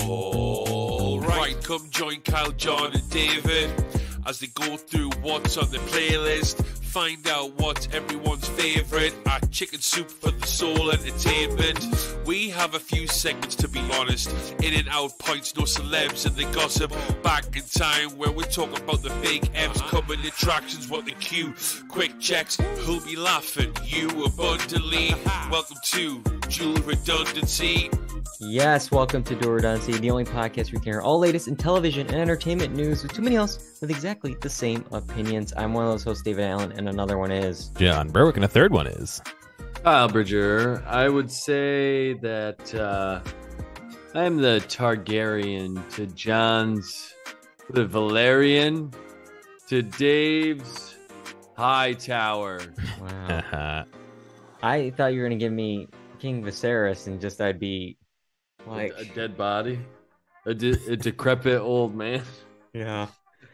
All right, come join Kyle, John, and David as they go through what's on the playlist. Find out what's everyone's favourite at Chicken Soup for the Soul Entertainment. We have a few segments, to be honest. In and out points, no celebs and the gossip. Back in time where we're talking about the big M's, coming attractions, what the cue. Quick checks, who'll be laughing? You abundantly. Welcome to Dual Redundancy. Yes, welcome to Dual Redundancy, the only podcast where you can hear all latest in television and entertainment news with too many hosts with exactly the same opinions. I'm one of those hosts, David Allen, and another one is John Berwick, and a third one is Kyle Bridger. I would say that I am the Targaryen to John's, the Valerian to Dave's High Tower. Wow. I thought you were going to give me King Viserys and just I'd be like a dead body, a decrepit old man. Yeah.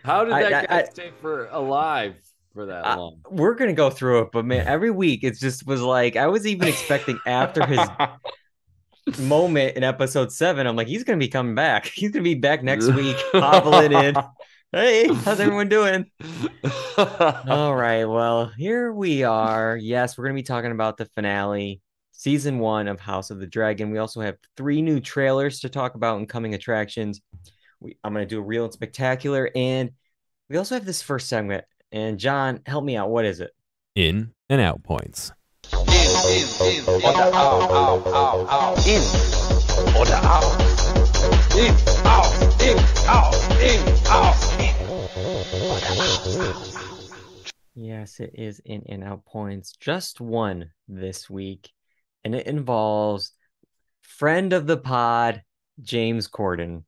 How did that guy stay alive for that long? We're gonna go through it, but man, every week it just was like I was even expecting after his moment in episode 7. I'm like, he's gonna be coming back. He's gonna be back next week, hobbling in. Hey, how's everyone doing? All right, well, here we are. Yes, we're gonna be talking about the finale. Season 1 of House of the Dragon. We also have 3 new trailers to talk about and coming attractions. I'm going to do a real and spectacular. And we also have this first segment. And John, help me out. What is it? In and out points. In, order out. In, order out. In, out. Yes, it is in and out points. Just one this week. And it involves friend of the pod, James Corden.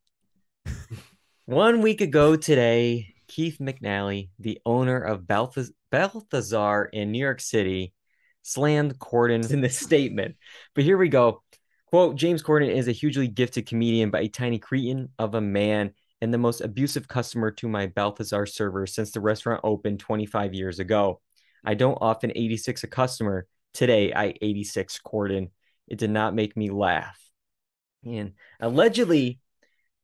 1 week ago today, Keith McNally, the owner of Balthazar in New York City, slammed Corden in this statement. But here we go. Quote, James Corden is a hugely gifted comedian, but a tiny cretin of a man and the most abusive customer to my Balthazar server since the restaurant opened 25 years ago. I don't often 86 a customer. Today, I 86 Corden. It did not make me laugh. And allegedly,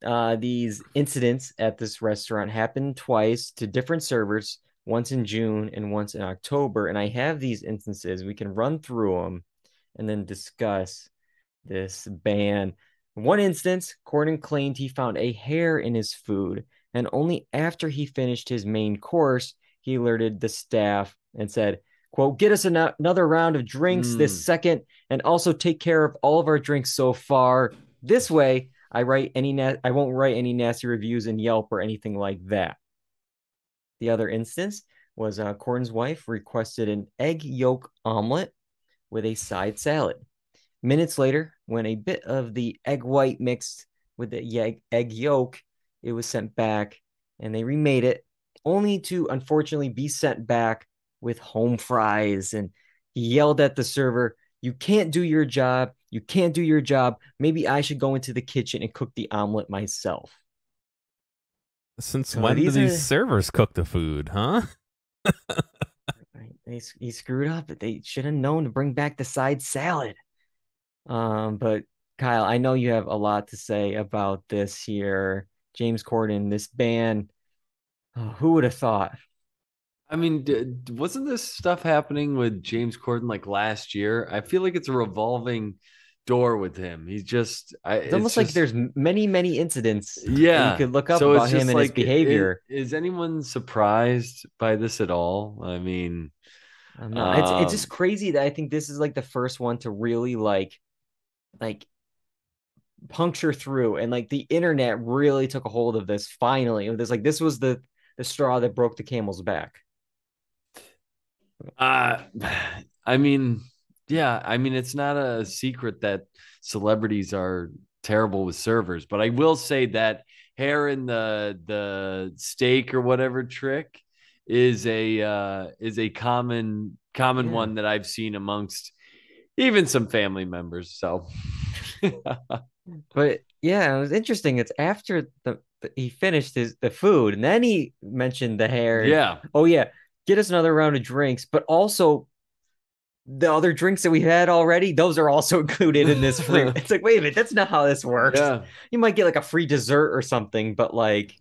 these incidents at this restaurant happened twice to different servers, once in June and once in October. And I have these instances. We can run through them and then discuss this ban. One instance, Corden claimed he found a hair in his food, and only after he finished his main course, he alerted the staff and said, quote, get us another round of drinks this second, and also take care of all of our drinks so far. This way, I won't write any nasty reviews in Yelp or anything like that. The other instance was Corden's wife requested an egg yolk omelet with a side salad. Minutes later, when a bit of the egg white mixed with the egg yolk, it was sent back, and they remade it, only to unfortunately be sent back with home fries. And he yelled at the server, you can't do your job. You can't do your job. Maybe I should go into the kitchen and cook the omelet myself. Since when do these servers cook the food, huh? He screwed up. They should have known to bring back the side salad. But Kyle, I know you have a lot to say about this here. James Corden, this ban. Who would have thought? I mean, wasn't this stuff happening with James Corden like last year? I feel like it's a revolving door with him. He's just... It's almost like there's many incidents you could look up about him and his behavior. Is anyone surprised by this at all? I mean... it's just crazy that I think this is like the first one to really like puncture through, and like the internet really took a hold of this finally. This was the straw that broke the camel's back. I mean, it's not a secret that celebrities are terrible with servers, but I will say that hair in the steak or whatever trick is a common one that I've seen amongst even some family members. So, but yeah, it was interesting. It's after he finished the food, and then he mentioned the hair. Yeah. Oh yeah. Get us another round of drinks, but also the other drinks that we had already, those are also included in this free. It's like, wait a minute, that's not how this works. Yeah. You might get like a free dessert or something, but like,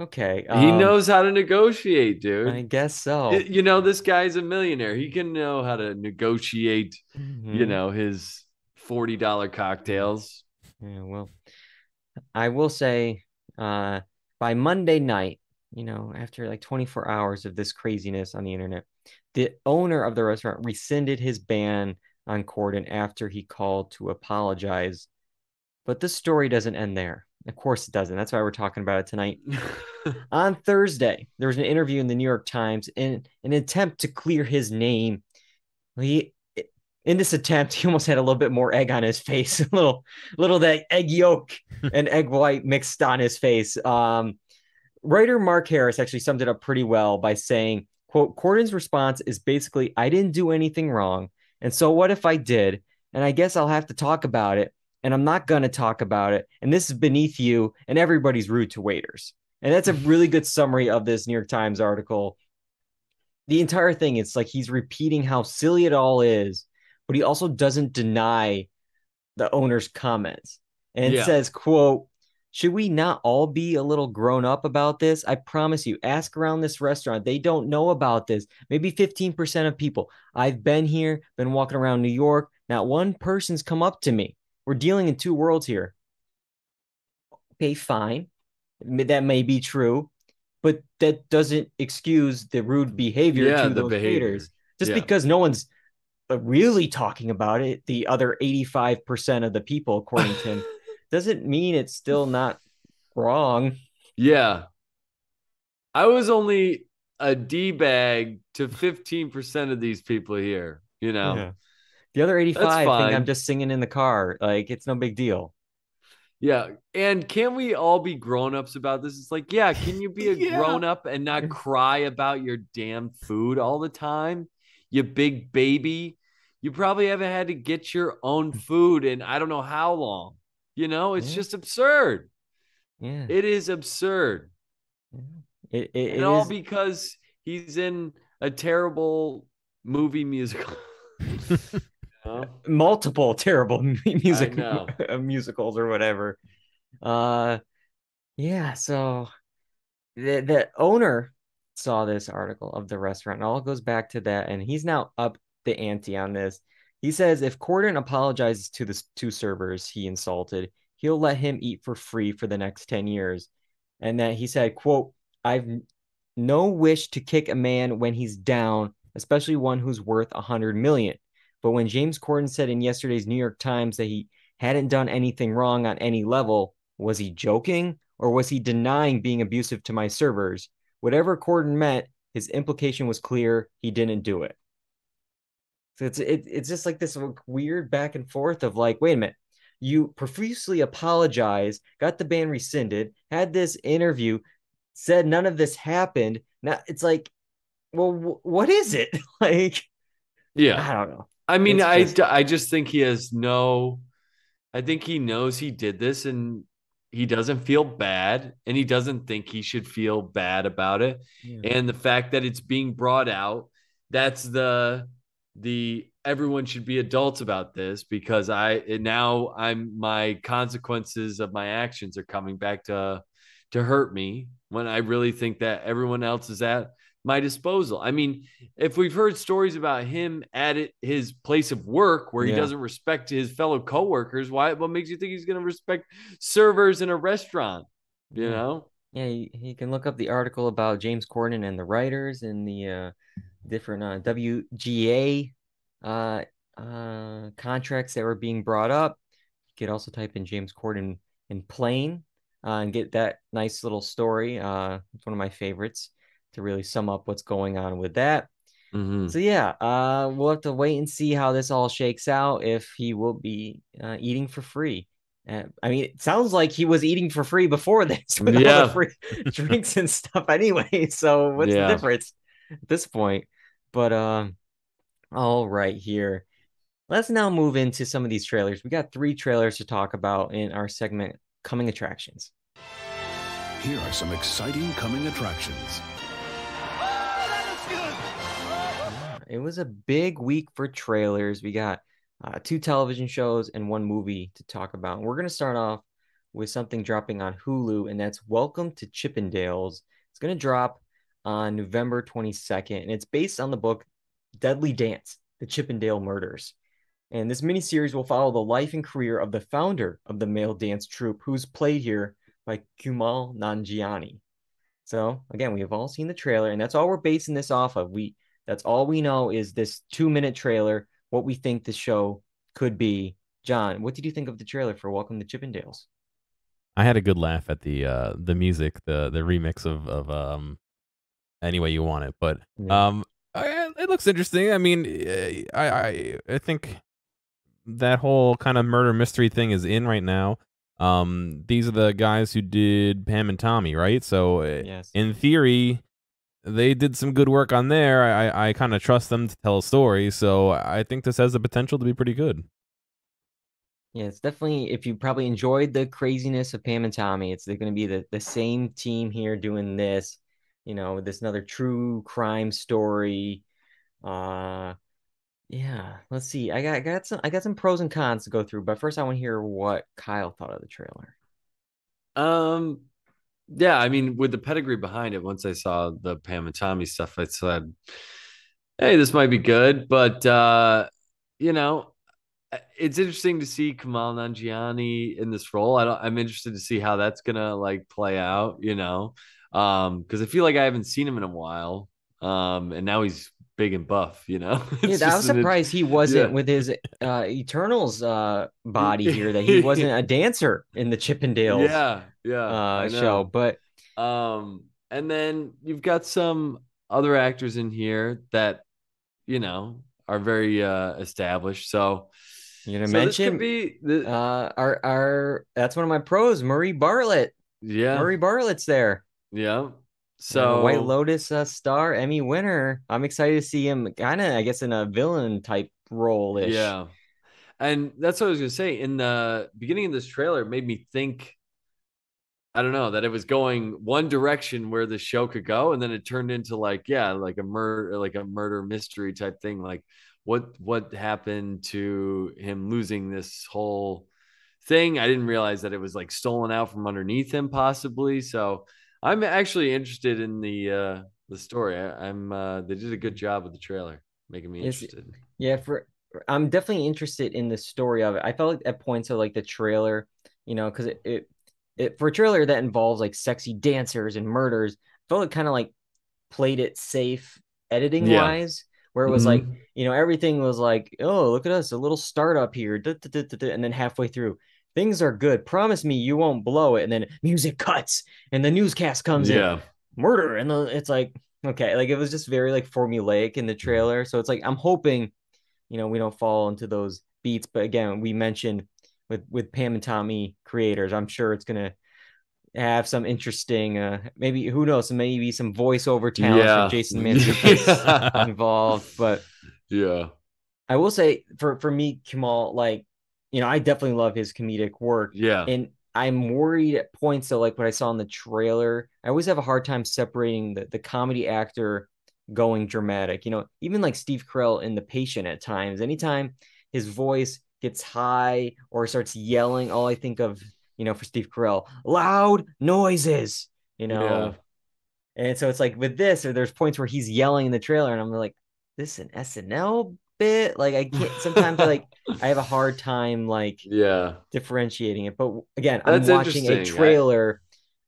okay. He knows how to negotiate, dude. I guess so. You know, this guy's a millionaire. He can know how to negotiate, you Mhm. know, his $40 cocktails. Yeah, well, I will say, by Monday night, you know, after like 24 hours of this craziness on the internet, the owner of the restaurant rescinded his ban on Corden after he called to apologize. But the story doesn't end there. Of course it doesn't. That's why we're talking about it tonight. On Thursday, there was an interview in the New York Times in an attempt to clear his name. In this attempt, he almost had a little bit more egg on his face, a little that egg yolk and egg white mixed on his face. Writer Mark Harris actually summed it up pretty well by saying, quote, Corden's response is basically, I didn't do anything wrong. And so what if I did? And I guess I'll have to talk about it. And I'm not going to talk about it. And this is beneath you. And everybody's rude to waiters. And that's a really good summary of this New York Times article. The entire thing, it's like he's repeating how silly it all is, but he also doesn't deny the owner's comments. And it says, quote, should we not all be a little grown up about this? I promise you, ask around this restaurant. They don't know about this. Maybe 15% of people. I've been here, been walking around New York. Not one person's come up to me. We're dealing in two worlds here. Okay, fine. That may be true, but that doesn't excuse the rude behavior to those waiters. Just because no one's really talking about it, the other 85% of the people, according to him, doesn't mean it's still not wrong. Yeah. I was only a D-bag to 15% of these people here, you know? Yeah. The other 85 think I'm just singing in the car. Like, it's no big deal. Yeah. And can we all be grown-ups about this? It's like, yeah, can you be a grown-up and not cry about your damn food all the time? You big baby. You probably haven't had to get your own food in I don't know how long. You know, it's just absurd. Yeah. It is absurd. It all is... because he's in a terrible movie musical. Multiple terrible musicals or whatever. Yeah, so the owner saw this article of the restaurant, and all goes back to that, and he's now up the ante on this. He says if Corden apologizes to the two servers he insulted, he'll let him eat for free for the next 10 years. And that he said, quote, I've no wish to kick a man when he's down, especially one who's worth 100 million. But when James Corden said in yesterday's New York Times that he hadn't done anything wrong on any level, was he joking or was he denying being abusive to my servers? Whatever Corden meant, his implication was clear. He didn't do it. So it's just like this weird back and forth of like, wait a minute, you profusely apologized, got the ban rescinded, had this interview, said none of this happened. Now it's like, well, what is it? Like, yeah, I don't know. I mean, I just think he has I think he knows he did this and he doesn't feel bad and he doesn't think he should feel bad about it. Yeah. And the fact that it's being brought out, that's the everyone should be adults about this because my consequences of my actions are coming back to hurt me when I really think that everyone else is at my disposal. I mean, if we've heard stories about him at his place of work where he doesn't respect his fellow coworkers, what makes you think he's going to respect servers in a restaurant? You know? Yeah, he can look up the article about James Corden and the writers and the different WGA contracts that were being brought up. You could also type in James Corden in plane and get that nice little story. It's one of my favorites to really sum up what's going on with that. Mm-hmm. So yeah, we'll have to wait and see how this all shakes out, if he will be eating for free. I mean, it sounds like he was eating for free before this with all the free drinks and stuff anyway. So what's the difference at this point? But all right, here. Let's now move into some of these trailers. We got 3 trailers to talk about in our segment, Coming Attractions. Here are some exciting coming attractions. Right. it was a big week for trailers. We got 2 television shows and 1 movie to talk about. We're going to start off with something dropping on Hulu, and that's Welcome to Chippendales. It's going to drop on November 22nd, and it's based on the book Deadly Dance, The Chippendale Murders. And this miniseries will follow the life and career of the founder of the male dance troupe, who's played here by Kumail Nanjiani. So again, we have all seen the trailer, and that's all we're basing this off of. That's all we know is this 2-minute trailer, what we think the show could be. John, what did you think of the trailer for Welcome to Chippendales? I had a good laugh at the music, the remix of Any Way You Want It, but it looks interesting. I mean, I think that whole kind of murder mystery thing is in right now. These are the guys who did Pam and Tommy, right? So yes. In theory, they did some good work on there. I kind of trust them to tell a story, so I think this has the potential to be pretty good. Yeah, it's definitely, if you probably enjoyed the craziness of Pam and Tommy, it's going to be the same team here doing this, this another true crime story. Yeah, let's see. I got some pros and cons to go through, but first I want to hear what Kyle thought of the trailer. Yeah, I mean, with the pedigree behind it, once I saw the Pam and Tommy stuff, I said, hey, this might be good. But it's interesting to see Kumail Nanjiani in this role. I'm interested to see how that's gonna play out, because I feel like I haven't seen him in a while. And now he's big and buff, Yeah, I was surprised he wasn't with his Eternals body here, that he wasn't a dancer in the Chippendales show. But and then you've got some other actors in here that are very established. So you're gonna mention our that's one of my pros, Murray Bartlett. Yeah, Murray Bartlett's there. Yeah. So White Lotus star, Emmy winner. I'm excited to see him kind of, I guess, in a villain type role-ish. Yeah. And that's what I was going to say. In the beginning of this trailer, it made me think, I don't know, that it was going one direction where the show could go. And then it turned into a murder mystery type thing. Like what happened to him losing this whole thing? I didn't realize that it was stolen out from underneath him possibly. So I'm actually interested in the story. They did a good job with the trailer, making me interested. Yeah, I'm definitely interested in the story of it. I felt like at points of the trailer, because it for a trailer that involves sexy dancers and murders, I felt it kind of played it safe editing wise, where it was everything was oh, look at us, a little startup here, and then halfway through, things are good. Promise me you won't blow it. And then music cuts and the newscast comes in. Murder. And it's okay. It was just very formulaic in the trailer. So it's I'm hoping, we don't fall into those beats. But again, we mentioned with Pam and Tommy creators, I'm sure it's going to have some interesting, maybe, who knows, maybe some voiceover talent for Jason Mantzoukas involved. But yeah, I will say for me, Kumail, I definitely love his comedic work. Yeah. And I'm worried at points that what I saw in the trailer, I always have a hard time separating the comedy actor going dramatic. Even Steve Carell in The Patient at times, anytime his voice gets high or starts yelling, all I think of, for Steve Carell, loud noises, Yeah. And so it's with this, or there's points where he's yelling in the trailer and I'm this an SNL bit? I can't, sometimes I have a hard time differentiating it. But again, I'm watching a trailer,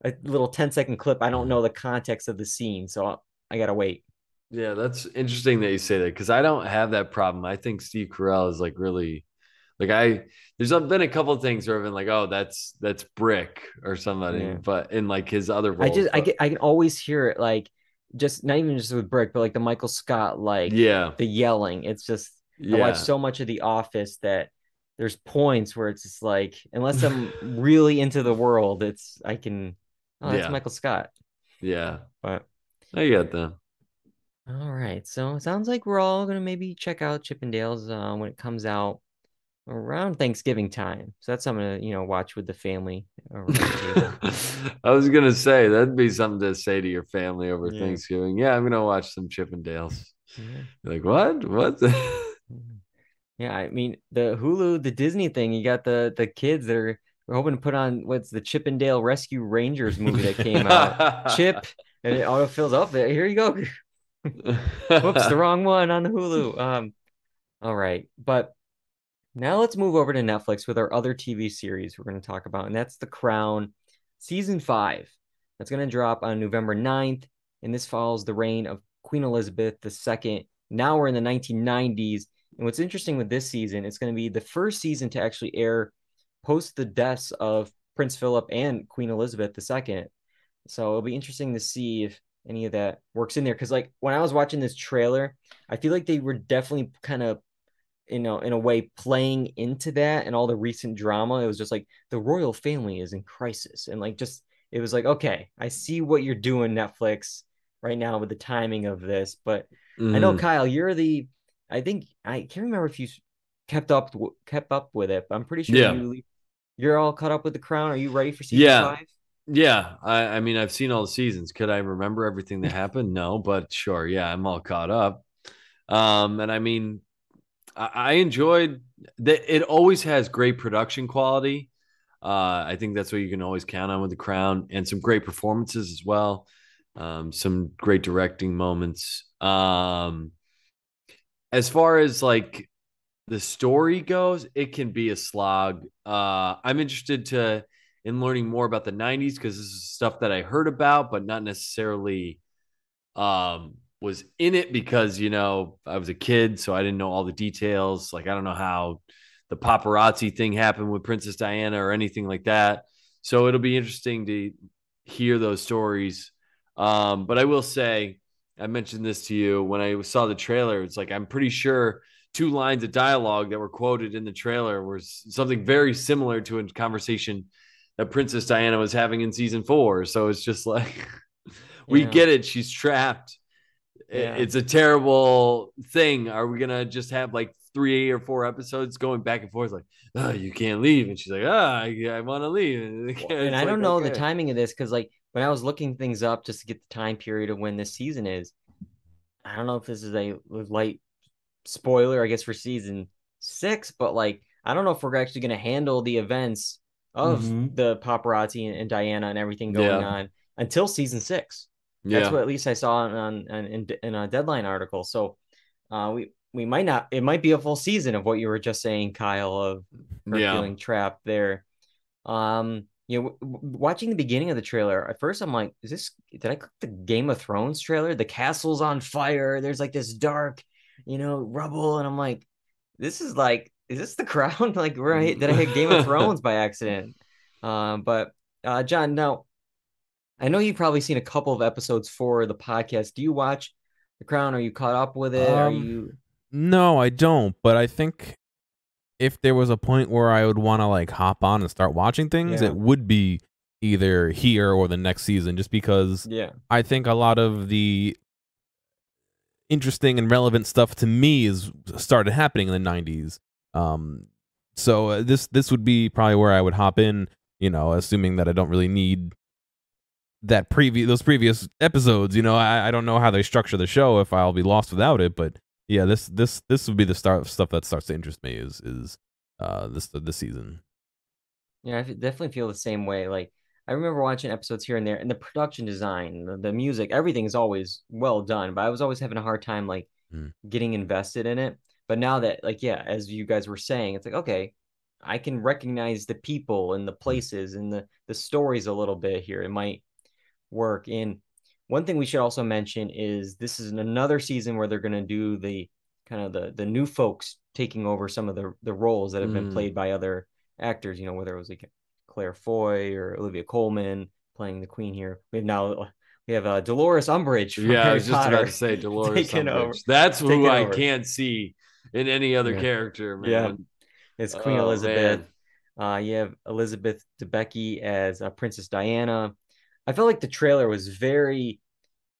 a little 10-second clip. I don't know the context of the scene, so I gotta wait. Yeah, that's interesting that you say that, because I don't have that problem. I think Steve Carell is really there's been a couple of things where I've been oh, that's Brick or somebody, but in his other roles. I can always hear it just not even just with Brick, but the Michael Scott, the yelling. It's just, I watch so much of The Office that there's points where it's just unless I'm really into the world, that's Michael Scott. Yeah. But I get that. All right. So it sounds like we're all going to maybe check out Chippendales when it comes out around Thanksgiving time. So that's something to, watch with the family around the table. I was going to say, that'd be something to say to your family over Thanksgiving. Yeah, I'm going to watch some Chippendales. Yeah. Like, what? Yeah, I mean the Hulu, the Disney thing. You got the kids that are we're hoping to put on what's the Chippendale Rescue Rangers movie that came out. Chip, and it autofills up. Here you go. Whoops, the wrong one on the Hulu. All right, but now let's move over to Netflix with our other TV series we're going to talk about, and that's The Crown, season 5. That's going to drop on November 9th, and this follows the reign of Queen Elizabeth II. Now we're in the 1990s, and what's interesting with this season, it's going to be the first season to actually air post the deaths of Prince Philip and Queen Elizabeth II. So it'll be interesting to see if any of that works in there. Because like when I was watching this trailer, I feel like they were definitely kind of in a way playing into that and all the recent drama. It was just like the royal family is in crisis, and like just it was like, okay, I see what you're doing, Netflix, right now with the timing of this. But I know, Kyle, you're the I think I can't remember if you kept up with it, but I'm pretty sure Yeah. you're all caught up with The Crown. Are you ready for season Yeah. 5? Yeah. I mean, I've seen all the seasons. Could I remember everything that happened? No, but sure. Yeah, I'm all caught up. And I mean, I enjoyed that. It always has great production quality. I think that's what you can always count on with The Crown, and some great performances as well. Some great directing moments. As far as like the story goes, it can be a slog. I'm interested in learning more about the 90s because this is stuff that I heard about, but not necessarily was in it because, I was a kid, so I didn't know all the details. Like, I don't know how the paparazzi thing happened with Princess Diana or anything like that. So it'll be interesting to hear those stories. But I will say, I mentioned this to you when I saw the trailer. It's like, I'm pretty sure 2 lines of dialogue that were quoted in the trailer was something very similar to a conversation that Princess Diana was having in season 4. So it's just like, we get it. She's trapped. Yeah. It's a terrible thing. Are we going to just have like 3 or 4 episodes going back and forth? Like, oh, you can't leave. And she's like, I want to leave. And I don't know the timing of this because like when I was looking things up just to get the time period of when this season is, I don't know if this is a light spoiler, I guess, for season 6, but like I don't know if we're actually going to handle the events of the paparazzi and Diana and everything going on until season 6. That's what at least I saw in a Deadline article. So we might not. It might be a full season of what you were just saying, Kyle, of her feeling trapped there. Watching the beginning of the trailer, at first I'm like, did I click the Game of Thrones trailer? The castle's on fire. There's like this dark, rubble, and I'm like, is this The Crown? Like, did I hit Game of Thrones by accident? But John, now I know you've probably seen a couple of episodes for the podcast. Do you watch The Crown? Are you caught up with it? Are you? No, I don't. But I think if there was a point where I would want to like hop on and start watching things, it would be either here or the next season, just because I think a lot of the interesting and relevant stuff to me is started happening in the 90s. So this would be probably where I would hop in, assuming that I don't really need those previous episodes. I don't know how they structure the show if I'll be lost without it, but yeah, this would be the stuff that starts to interest me is this season. Yeah, I definitely feel the same way. Like I remember watching episodes here and there, and the production design, the music, everything is always well done, but I was always having a hard time like getting invested in it. But now that as you guys were saying, it's like, okay, I can recognize the people and the places and the stories a little bit here. It might work. And one thing we should also mention is this is another season where they're going to do the kind of the new folks taking over some of the roles that have been played by other actors, whether it was like Claire Foy or Olivia Colman playing the Queen here. We have Dolores Umbridge from I Harry was just Potter about to say Dolores Umbridge. over. That's who I can't see in any other character, man. Yeah. It's Queen Elizabeth. You have Elizabeth Debicki as Princess Diana. I felt like the trailer was very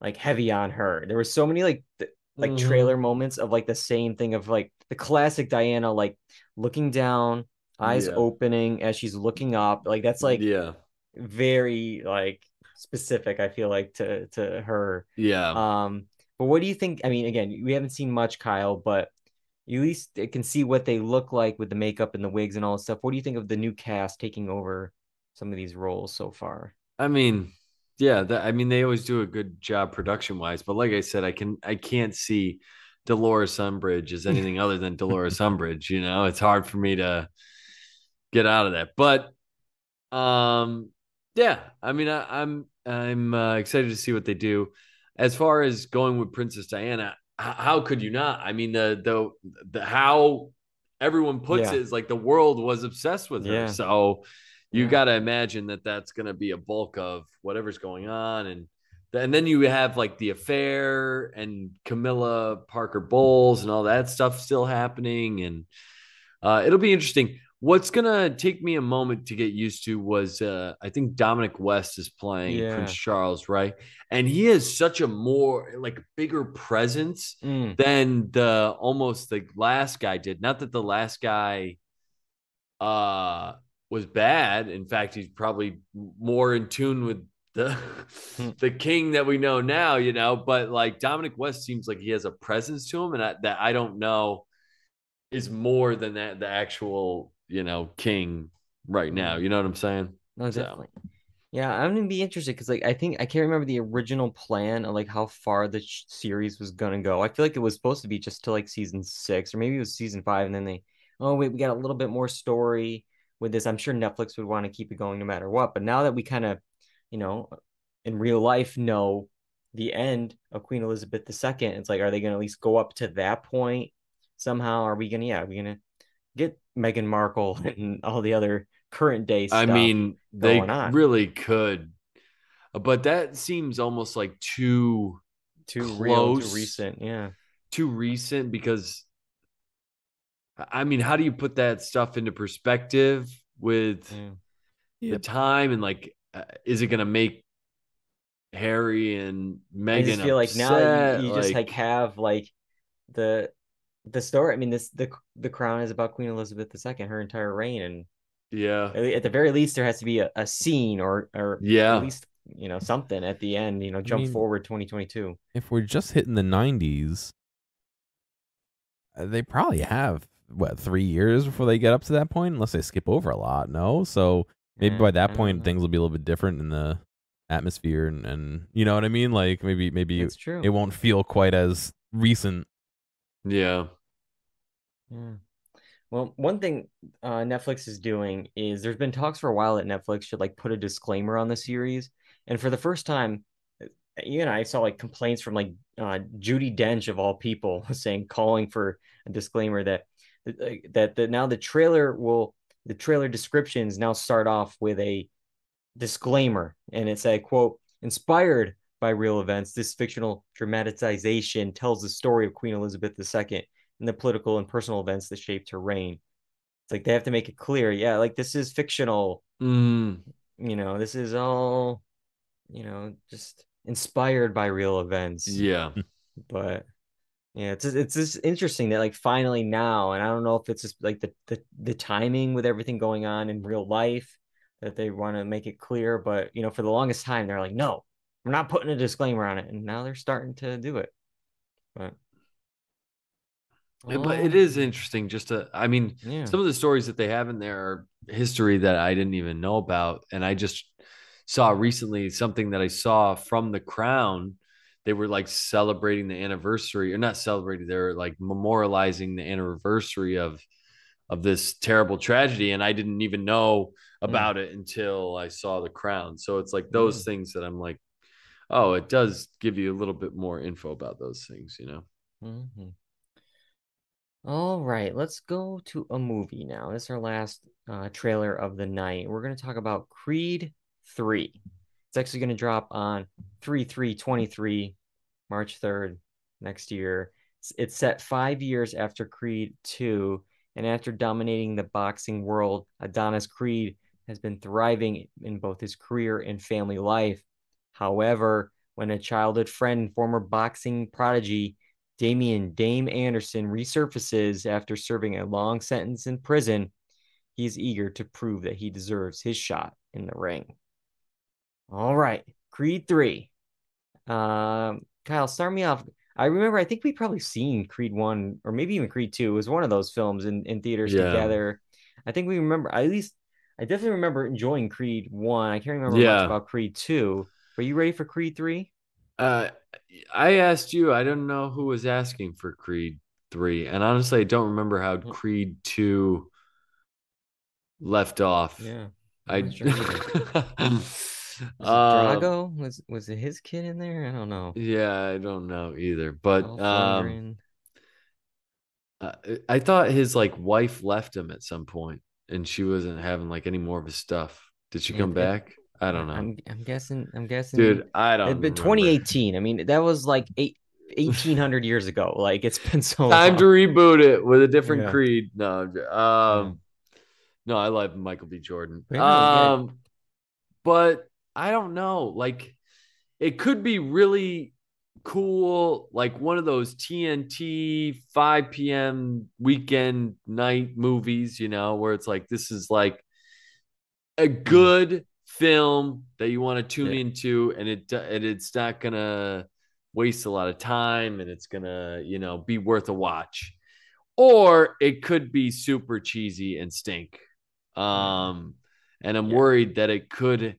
like heavy on her. There were so many like trailer moments of like the same thing of like the classic Diana, like looking down, eyes opening as she's looking up. Like that's like very like specific, I feel like to her. But what do you think? I mean, again, we haven't seen much, Kyle, but you at least can see what they look like with the makeup and the wigs and all that stuff. What do you think of the new cast taking over some of these roles so far? I mean, yeah, I mean, they always do a good job production wise, but like I said, I can't see Dolores Umbridge as anything other than Dolores Umbridge. It's hard for me to get out of that. But yeah, I mean, I'm excited to see what they do. As far as going with Princess Diana, how could you not? I mean, the how everyone puts it is like the world was obsessed with her. So you got to imagine that that's going to be a bulk of whatever's going on, and then you have like the affair and Camilla Parker Bowles and all that stuff still happening, and it'll be interesting. What's gonna take me a moment to get used to was I think Dominic West is playing Prince Charles, right? And he has such a more like bigger presence than almost the last guy did. Not that the last guy was bad. In fact, he's probably more in tune with the king that we know now, but like Dominic West seems like he has a presence to him, and that I don't know is more than the actual king right now. You know what I'm saying? No, definitely. Yeah, I'm gonna be interested because like I can't remember the original plan of like how far the series was gonna go. I feel like it was supposed to be just to like season 6 or maybe it was season 5, and then we got a little bit more story with this. I'm sure Netflix would want to keep it going no matter what. But now that we kind of, in real life know the end of Queen Elizabeth II, it's like, are they gonna at least go up to that point somehow? Are we gonna get Meghan Markle and all the other current day stuff? I mean, they really could, but that seems almost like too close, real, too recent. Yeah, too recent, because I mean, how do you put that stuff into perspective with the time, and like, is it gonna make Harry and Meghan I just feel upset? like now you just like have like the story. I mean, the crown is about Queen Elizabeth II, her entire reign, and at the very least there has to be a scene or at least something at the end. Jump forward 2022. If we're just hitting the 90s, they probably have 3 years before they get up to that point, unless they skip over a lot. No, so maybe by that point things will be a little bit different in the atmosphere, and you know what I mean. Like maybe it's true. It won't feel quite as recent. Yeah. Well, one thing Netflix is doing is there's been talks for a while that Netflix should like put a disclaimer on the series. And for the first time, I saw like complaints from like Judi Dench of all people calling for a disclaimer that now the trailer descriptions now start off with a disclaimer, and it's a quote, inspired by real events. This fictional dramatization tells the story of Queen Elizabeth II and the political and personal events that shaped her reign. It's like they have to make it clear, like this is fictional. This is all, just inspired by real events. Yeah. But yeah, it's just interesting that like finally now, and I don't know if it's just like the timing with everything going on in real life that they want to make it clear, but for the longest time they're like, no, we're not putting a disclaimer on it, and now they're starting to do it. But it is interesting some of the stories that they have in there are history that I didn't even know about, and I just saw recently something that I saw from The Crown. They were like celebrating the anniversary, or not celebrating, they're like memorializing the anniversary of this terrible tragedy, and I didn't even know about it until I saw The Crown. So it's like those things that I'm like, oh, it does give you a little bit more info about those things, All right, let's go to a movie now. This is our last trailer of the night. We're going to talk about Creed 3. It's actually going to drop on 3/3/23, March 3rd next year. It's set 5 years after Creed 2, and after dominating the boxing world, Adonis Creed has been thriving in both his career and family life. However, when a childhood friend, former boxing prodigy Dame Anderson, resurfaces after serving a long sentence in prison, he is eager to prove that he deserves his shot in the ring. All right, Creed 3. Kyle, start me off. I remember, I think we probably seen Creed 1 or maybe even Creed 2. It was one of those films in theaters Yeah. together. I think we remember, at least I definitely remember enjoying Creed 1. I can't remember much Yeah. about Creed 2. Are you ready for Creed 3? I asked you, I don't know who was asking for Creed 3. And honestly, I don't remember how Creed 2 left off. Yeah. I Was it Drago? Was it his kid in there? I don't know. Yeah, I don't know either. But Dolph Lundgren. I thought his like wife left him at some point and she wasn't having like any more of his stuff. Did she come back? I don't know. I'm guessing. Dude, I don't But 2018. I mean, that was like 1800 years ago. Like it's been so time long. to reboot it with a different Yeah. Creed. No, no, I love Michael B. Jordan. Yeah, But I don't know. Like, it could be really cool, like one of those TNT 5 p.m. weekend night movies, you know, where it's like this is like a good film that you want to tune into, and it's not gonna waste a lot of time, and it's gonna, you know, be worth a watch. Or it could be super cheesy and stink. And I'm worried that it could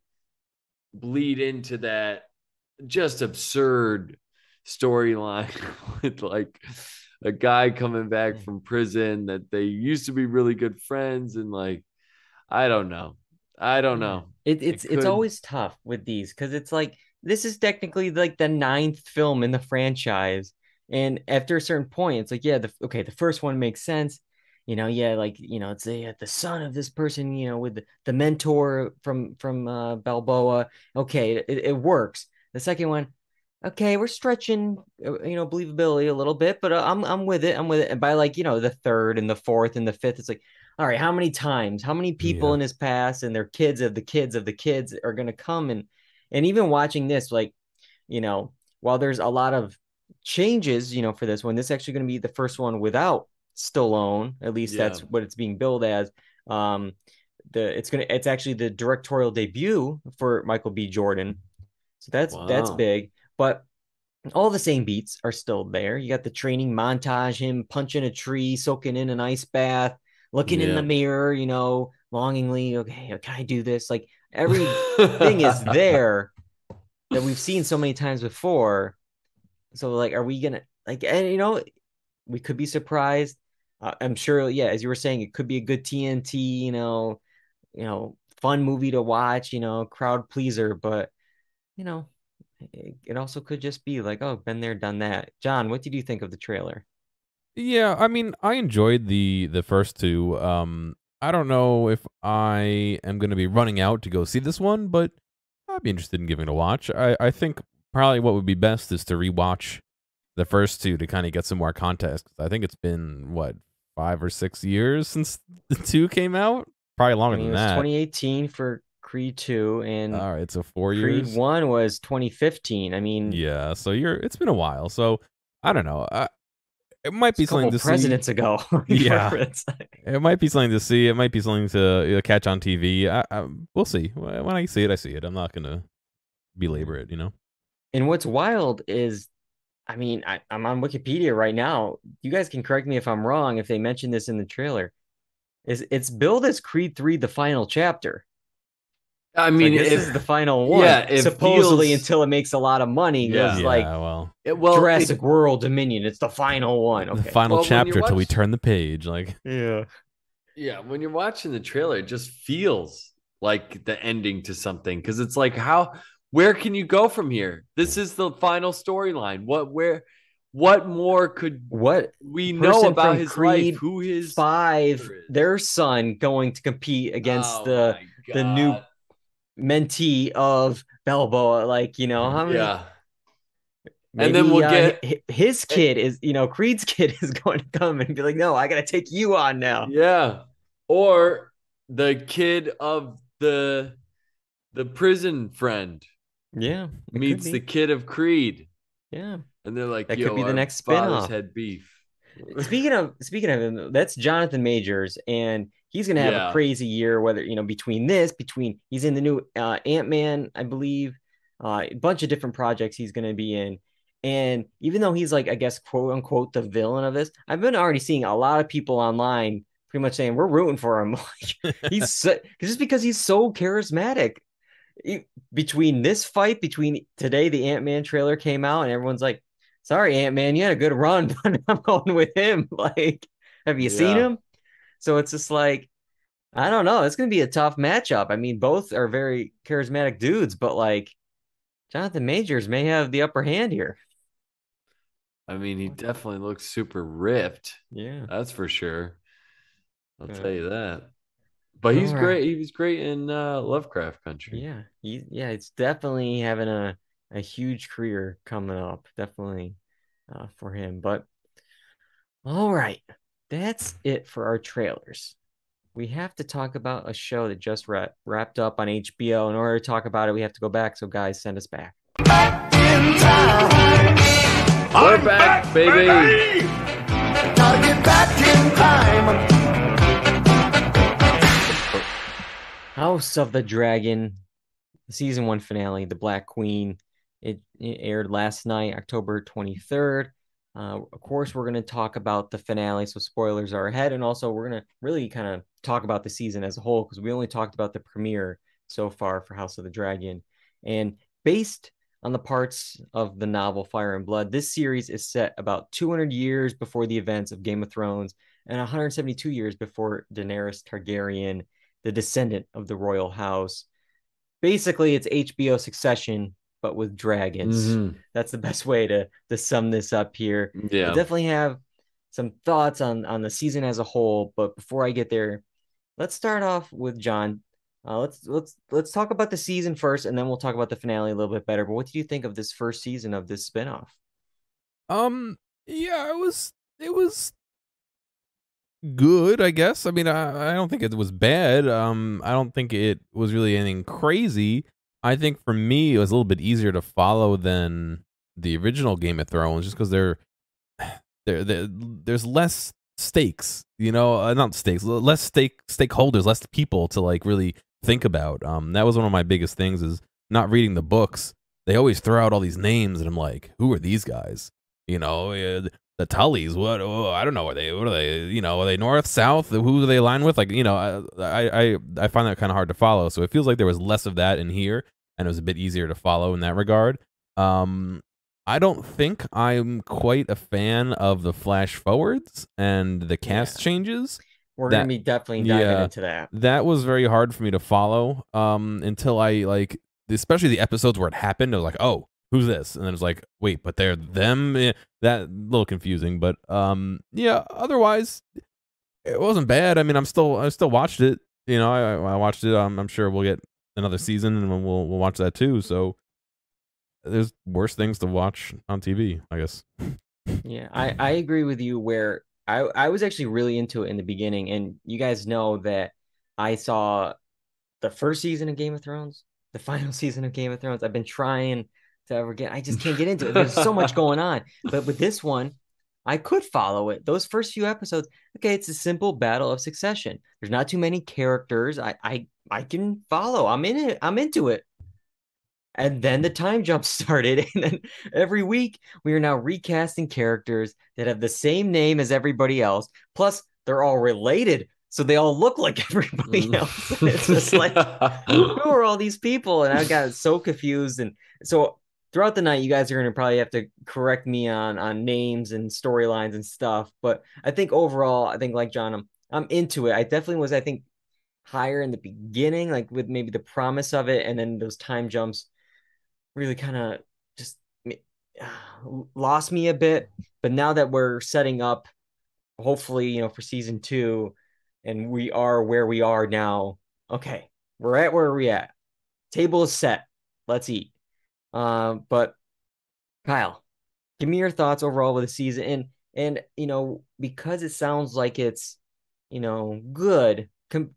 bleed into that just absurd storyline with like a guy coming back from prison that they used to be really good friends, and like I don't know. It's always tough with these because it's like this is technically like the 9th film in the franchise, and after a certain point, it's like the first one makes sense, you know, like you know it's the son of this person, you know, with the mentor from Balboa. Okay, it works. The second one, okay, we're stretching, you know, believability a little bit, but I'm with it. And by like, you know, the third and the fourth and the fifth, it's like, all right, how many times, how many people in his past and their kids of the kids of the kids are going to come and even watching this, like, you know, while there's a lot of changes, you know, for this one, this is actually going to be the first one without Stallone. At least that's what it's being billed as. It's actually the directorial debut for Michael B. Jordan. So that's big. But all the same beats are still there. You got the training montage, him punching a tree, soaking in an ice bath, looking in the mirror, you know, longingly, okay, can I do this? Like everything is there that we've seen so many times before. So like, are we gonna like, and you know, we could be surprised. I'm sure, as you were saying, it could be a good TNT, you know, fun movie to watch, you know, crowd pleaser, but you know, it also could just be like, oh, been there, done that. John, what did you think of the trailer? Yeah, I mean, I enjoyed the first two. I don't know if I am going to be running out to go see this one, but I'd be interested in giving it a watch. I think probably what would be best is to rewatch the first two to kind of get some more context. I think it's been, what, 5 or 6 years since the two came out? Probably longer than that. It was 2018 for Creed 2, and all right, so 4 years. Creed 1 was 2015. I mean, yeah, so it's been a while. So I don't know. It might be something to see. Presidents ago. Yeah, it might be something to see. It might be something to catch on TV. We'll see. When I see it, I see it. I'm not gonna belabor it, you know. And what's wild is, I mean, I'm on Wikipedia right now. You guys can correct me if I'm wrong. If they mention this in the trailer, it's billed as Creed 3, the final chapter. I mean, this is the final one. Yeah, supposedly until it makes a lot of money. Yeah, like, Jurassic World Dominion. It's the final one. Okay. The final chapter till we turn the page. Like, yeah. When you're watching the trailer, it just feels like the ending to something because it's like, where can you go from here? This is the final storyline. What more could we know about his Creed life? Who his 5, their son going to compete against the new mentee of Balboa, like, you know, how many? Yeah. Maybe, and then we'll get his kid is, you know, Creed's kid is going to come and be like, no, I gotta take you on now. Yeah. Or the kid of the prison friend. Yeah. Meets the kid of Creed. Yeah. And they're like, that could be the next spin-off. Had beef. Speaking of him, that's Jonathan Majors, and he's gonna have a crazy year. Whether, you know, between he's in the new AntMan, I believe, a bunch of different projects he's gonna be in, And even though he's like, I guess, quote unquote, the villain of this, I've been already seeing a lot of people online pretty much saying we're rooting for him. He's just because he's so charismatic. Between this fight, between today, the Ant-Man trailer came out, and everyone's like, sorry, Ant-Man, you had a good run, but I'm going with him. Like, have you seen him? So it's just like, I don't know. It's going to be a tough matchup. I mean, both are very charismatic dudes, but like Jonathan Majors may have the upper hand here. I mean, he definitely looks super ripped. Yeah. That's for sure. I'll tell you that. But he's great. He was great in Lovecraft Country. Yeah. It's definitely having a huge career coming up. Definitely for him. But all right. That's it for our trailers. We have to talk about a show that just wrapped up on HBO. In order to talk about it, we have to go back. So, guys, send us back. Back in time. We're back, baby. Gotta get back in time. House of the Dragon, season 1 finale, The Black Queen. It aired last night, October 23rd. Of course, we're going to talk about the finale, so spoilers are ahead. And also, we're going to really kind of talk about the season as a whole, because we only talked about the premiere so far for House of the Dragon. And based on the parts of the novel Fire and Blood, this series is set about 200 years before the events of Game of Thrones and 172 years before Daenerys Targaryen, the descendant of the royal house. Basically, it's HBO Succession, but with dragons. Mm-hmm. That's the best way to sum this up here. Yeah. I definitely have some thoughts on the season as a whole, but before I get there, let's start off with John. Let's talk about the season first, and then we'll talk about the finale a little bit better. But what did you think of this first season of this spinoff? Yeah, it was good, I guess. I mean, I don't think it was bad. I don't think it was really anything crazy. I think for me, it was a little bit easier to follow than the original Game of Thrones, just because there's less stakes, not stakes, less stakeholders, less people to like really think about. That was one of my biggest things, is not reading the books. They always throw out all these names, and I'm like, who are these guys? The Tullys, what? Oh, I don't know. What are they? Are they north, south? Who do they align with? Like, I find that kind of hard to follow. So it feels like there was less of that in here, and it was a bit easier to follow in that regard. I don't think I'm quite a fan of the flash forwards and the cast changes. We're gonna be definitely diving into that. That was very hard for me to follow until I especially the episodes where it happened. I was like, oh, who's this? And then it's like, wait, but they're them. That a little confusing, but otherwise it wasn't bad. I mean, I still watched it. I watched it. I'm sure we'll get another season, and we'll watch that too. So there's worse things to watch on TV, I guess. Yeah, I agree with you. Where I was actually really into it in the beginning, and you guys know that I saw the first season of Game of Thrones, the final season of Game of Thrones. I've been trying to ever get. I just can't get into it. There's so much going on. But with this one, I could follow it. Those first few episodes, okay, it's a simple battle of succession. There's not too many characters. I can follow. I'm in it. I'm into it. And then the time jump started, and then every week we are now recasting characters that have the same name as everybody else. Plus, they're all related, so they all look like everybody else. And it's just like, who are all these people? And I got so confused. And so throughout the night, you guys are going to probably have to correct me on names and storylines and stuff. But I think overall, I think like John, I'm into it. I definitely was, I think, higher in the beginning, like with maybe the promise of it, and then those time jumps really kind of just lost me a bit. But now that we're setting up, hopefully, for season 2, and we are where we are now, okay, we're at where we're at. Table is set. Let's eat. But Kyle, give me your thoughts overall with the season, and because it sounds like it's good.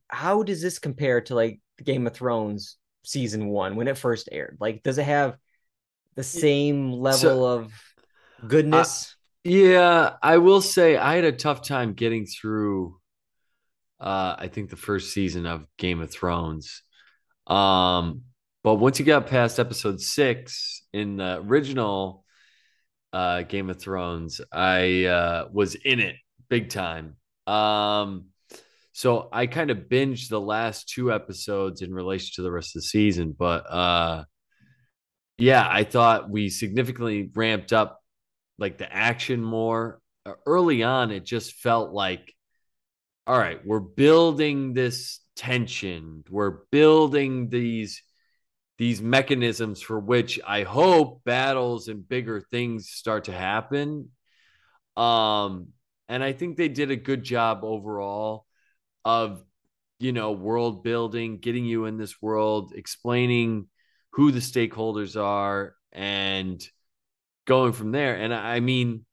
How does this compare to like Game of Thrones season 1 when it first aired? Like, does it have the same level of goodness? I will say I had a tough time getting through I think the first season of Game of Thrones. But once you got past episode 6 in the original Game of Thrones. I was in it big time. So I kind of binged the last 2 episodes in relation to the rest of the season, but yeah, I thought we significantly ramped up like the action more. Early on, it just felt like, all right, we're building this tension. We're building these mechanisms for which I hope battles and bigger things start to happen. And I think they did a good job overall of, world building, getting you in this world, explaining who the stakeholders are, and going from there. And I mean,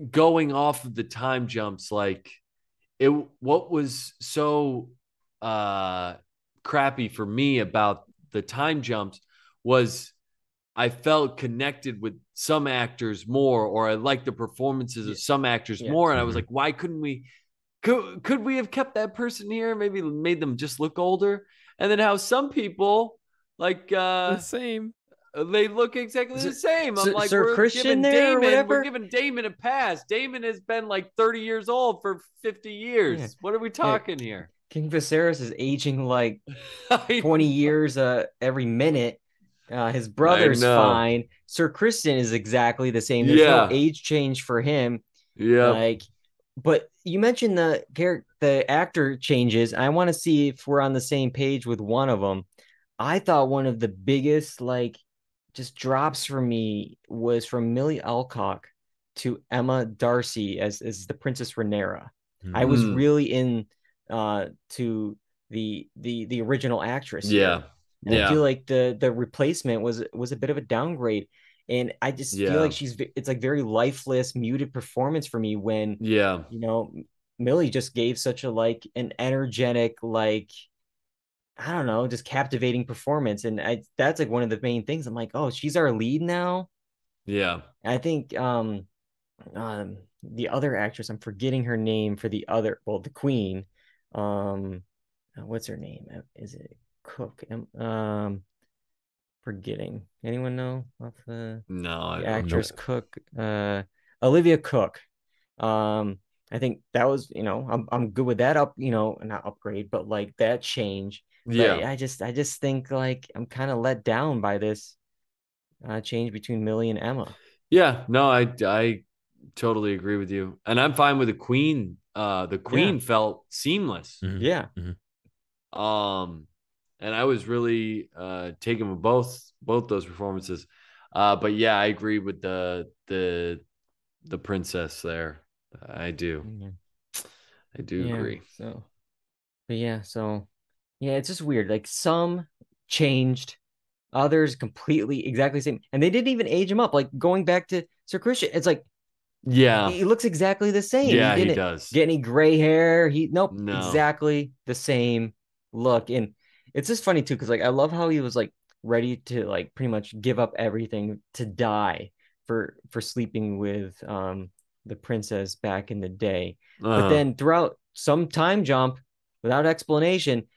going off of the time jumps, like what was so crappy for me about the time jumps was I felt connected with some actors more, or I liked the performances of some actors more. And I was like, why couldn't we, could we have kept that person here? Maybe made them just look older. And then how some people like the same. They look exactly the same. I'm like, Sir we're Christian giving there or Damon, whatever? we're giving Damon a pass. Damon has been like 30 years old for 50 years. Yeah. What are we talking here? King Viserys is aging like 20 years every minute. His brother's fine. Sir Christian is exactly the same. There's no age change for him. Yeah. Like, but you mentioned the actor changes. I want to see if we're on the same page with one of them. I thought one of the biggest just drops for me was from Millie Alcock to Emma Darcy as the Princess Renera. I was really in to the original actress. Yeah. And I feel like the replacement was a bit of a downgrade. And I just feel like it's like very lifeless, muted performance for me when Millie just gave such a an energetic, I don't know, just captivating performance. And that's like one of the main things. I'm like, oh, she's our lead now. Yeah. I think the other actress, I'm forgetting her name for the queen. What's her name? Is it Cook? Forgetting. Anyone know off the actress Cook? Olivia Cook. I think that was, I'm good with that not upgrade, but that change. Yeah. But I just think I'm kind of let down by this change between Millie and Emma. Yeah, no, I totally agree with you. And I'm fine with the Queen. The Queen felt seamless. Mm-hmm. Yeah. Mm-hmm. And I was really taken with both those performances. But yeah, I agree with the princess there. I do. Mm-hmm. I do agree. So it's just weird. Some changed, others completely exactly the same, and they didn't even age him up. Going back to Sir Christian, it's he looks exactly the same. Yeah, he does. Get any gray hair? Exactly the same look. And it's just funny too, because I love how he was ready to pretty much give up everything to die for sleeping with the princess back in the day. But then throughout some time jump, without explanation,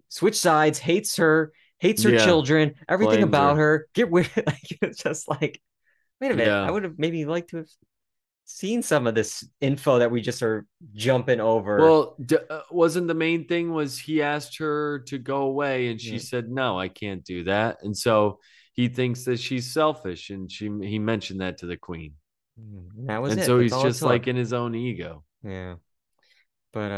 switch sides, hates her children, everything about her. Get rid. It's just wait a minute. I would have maybe liked to have seen some of this info that we just are jumping over. Well, wasn't the main thing was he asked her to go away and she said, no, I can't do that. And so he thinks that she's selfish, and he mentioned that to the Queen. And that was and it. So That's he's just in his own ego. Yeah. But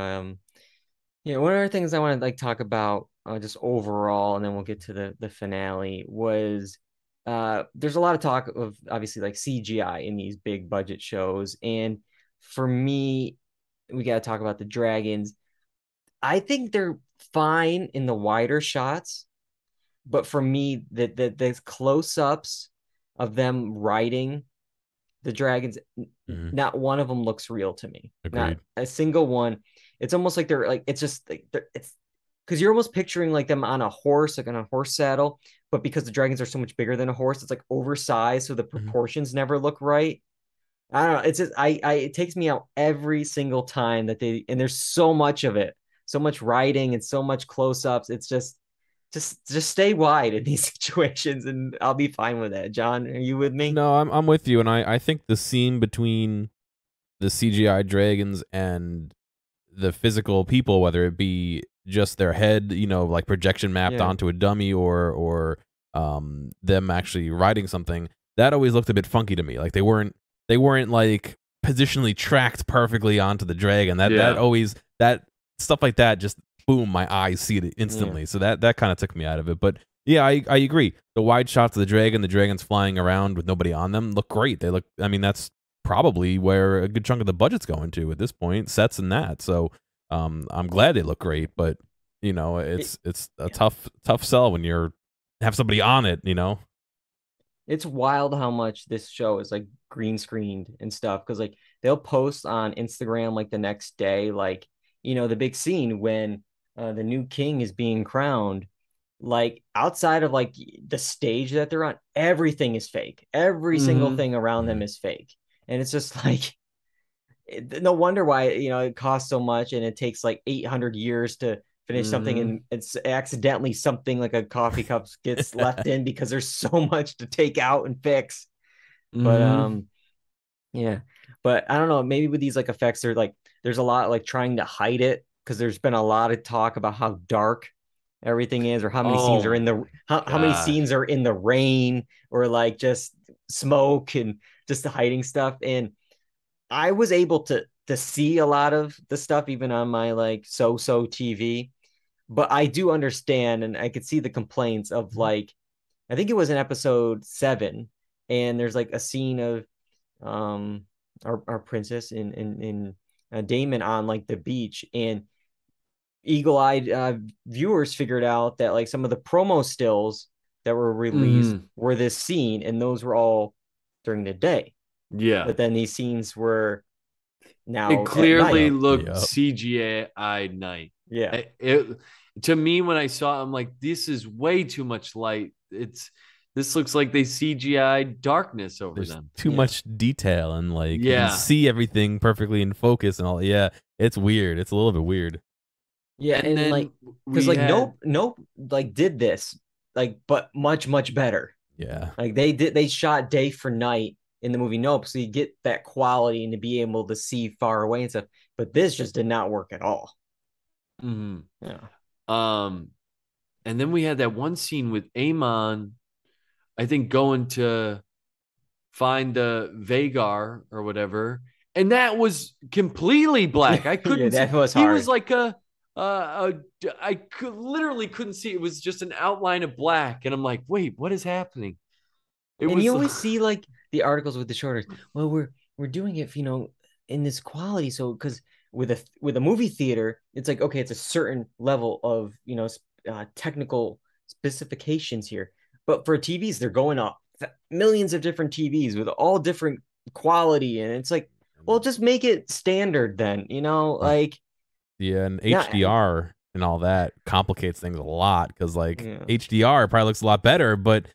one of the things I want to talk about just overall, and then we'll get to the finale, was there's a lot of talk of obviously CGI in these big budget shows. And for me, we got to talk about the dragons. I think they're fine in the wider shots, but for me, the close-ups of them riding the dragons, not one of them looks real to me. Agreed. Not a single one. It's almost like they're it's just it's because you're almost picturing them on a horse, on a horse saddle, but because the dragons are so much bigger than a horse, it's oversized, so the proportions never look right. I don't know. It's just it takes me out every single time and there's so much of it, so much riding and so much close-ups. It's just just stay wide in these situations, and I'll be fine with that. John, are you with me? No, I'm with you, and I think the scene between the CGI dragons and the physical people, whether it be just their head, like projection mapped onto a dummy, or them actually riding something, that always looked a bit funky to me. Like they weren't like positionally tracked perfectly onto the dragon. That stuff like that, just boom, my eyes see it instantly. So that kind of took me out of it. But yeah, I agree. The wide shots of the dragon's flying around with nobody on them look great. They look, I mean, that's probably where a good chunk of the budget's going to at this point, sets and that. So I'm glad they look great, but it's a tough sell when you're have somebody on it. It's wild how much this show is like green screened and stuff, because like they'll post on Instagram like the next day, like the big scene when the new king is being crowned. Like outside of like the stage that they're on, everything is fake. Every single thing around them is fake. And it's just like, no wonder why, it costs so much, and it takes like 800 years to finish something, and it's accidentally something like a coffee cup gets left in because there's so much to take out and fix. But yeah, but I don't know, maybe with these like effects, they're like, there's a lot like trying to hide it, because there's been a lot of talk about how dark everything is, or how many scenes are in the how many scenes are in the rain, or like just smoke and just the hiding stuff. And I was able to see a lot of the stuff even on my like so TV, but I do understand, and I could see the complaints of like, I think it was in episode 7, and there's like a scene of our princess in Damon on like the beach, and eagle-eyed viewers figured out that like some of the promo stills that were released were this scene, and those were all during the day. But then these scenes were now it clearly looked CGI night. To me, when I saw it, I'm like, this is way too much light. This looks like they CGI darkness over them. Too much detail, and like you can see everything perfectly in focus and all. Yeah, it's weird. It's a little bit weird. Yeah, and like, because like Nope like did this like, but much better. Yeah, like they shot day for night in the movie Nope, so you get that quality and to be able to see far away and stuff. But this just did not work at all. Yeah. And then we had that one scene with AntMan, I think, going to find the Vagar or whatever, and that was completely black. I couldn't. That was hard. He was like I literally couldn't see. It was just an outline of black, and I'm like, wait, what is happening? You always see like the articles with the shorters. Well, we're doing it, in this quality. So because with a movie theater, it's like, okay, it's a certain level of technical specifications here. But for TVs, they're going up millions of different TVs with all different quality, and it's like, well, just make it standard then, like. Yeah, and HDR and all that complicates things a lot, because like HDR probably looks a lot better, but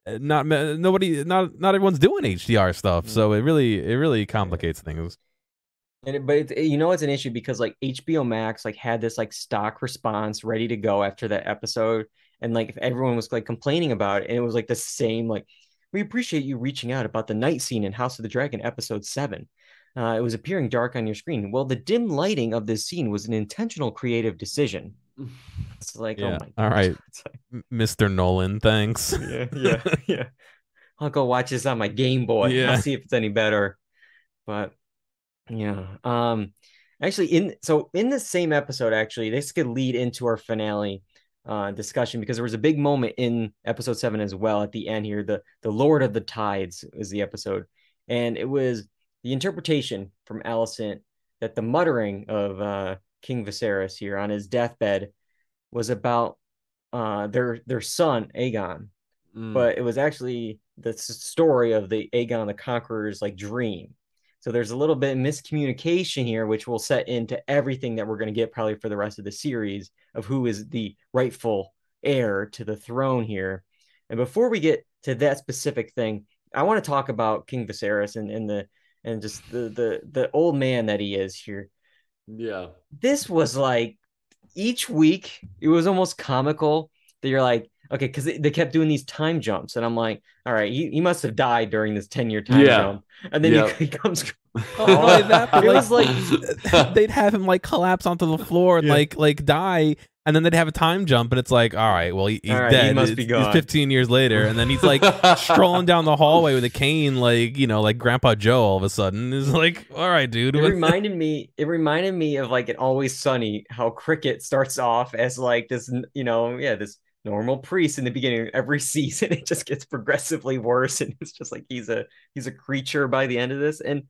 not everyone's doing HDR stuff, so it really complicates things. But it's an issue, because like HBO Max like had this like stock response ready to go after that episode, and like if everyone was like complaining about it, and it was like the same, like, we appreciate you reaching out about the night scene in House of the Dragon episode 7. It was appearing dark on your screen. Well, the dim lighting of this scene was an intentional creative decision. It's like, oh my God. All right, Mr. Nolan, thanks. Yeah. I'll go watch this on my Game Boy. Yeah. I'll see if it's any better. But yeah. Actually, in the same episode, actually, this could lead into our finale discussion, because there was a big moment in episode 7 as well at the end here. The Lord of the Tides is the episode, and it was the interpretation from Alicent that the muttering of King Viserys here on his deathbed was about their son Aegon, but it was actually the story of the Aegon the Conqueror's like dream. So there's a little bit of miscommunication here, which will set into everything that we're going to get probably for the rest of the series, of who is the rightful heir to the throne here. And before we get to that specific thing, I want to talk about King Viserys and just the old man that he is here. Yeah. This was like, each week it was almost comical that you're like, okay, because they kept doing these time jumps, and I'm like, all right, he must have died during this 10-year time jump, and then he comes. Oh, not only that, but It like, was like they'd have him like collapse onto the floor and like die, and then they'd have a time jump, and it's like, all right, well he's All right, dead. he must be gone. He's 15 years later, and then he's like strolling down the hallway with a cane, like like Grandpa Joe. All of a sudden, is like, all right, dude. It reminded me of like in Always Sunny, how Cricket starts off as like this, this normal priest in the beginning of every season. It just gets progressively worse, and it's just like he's a creature by the end of this. And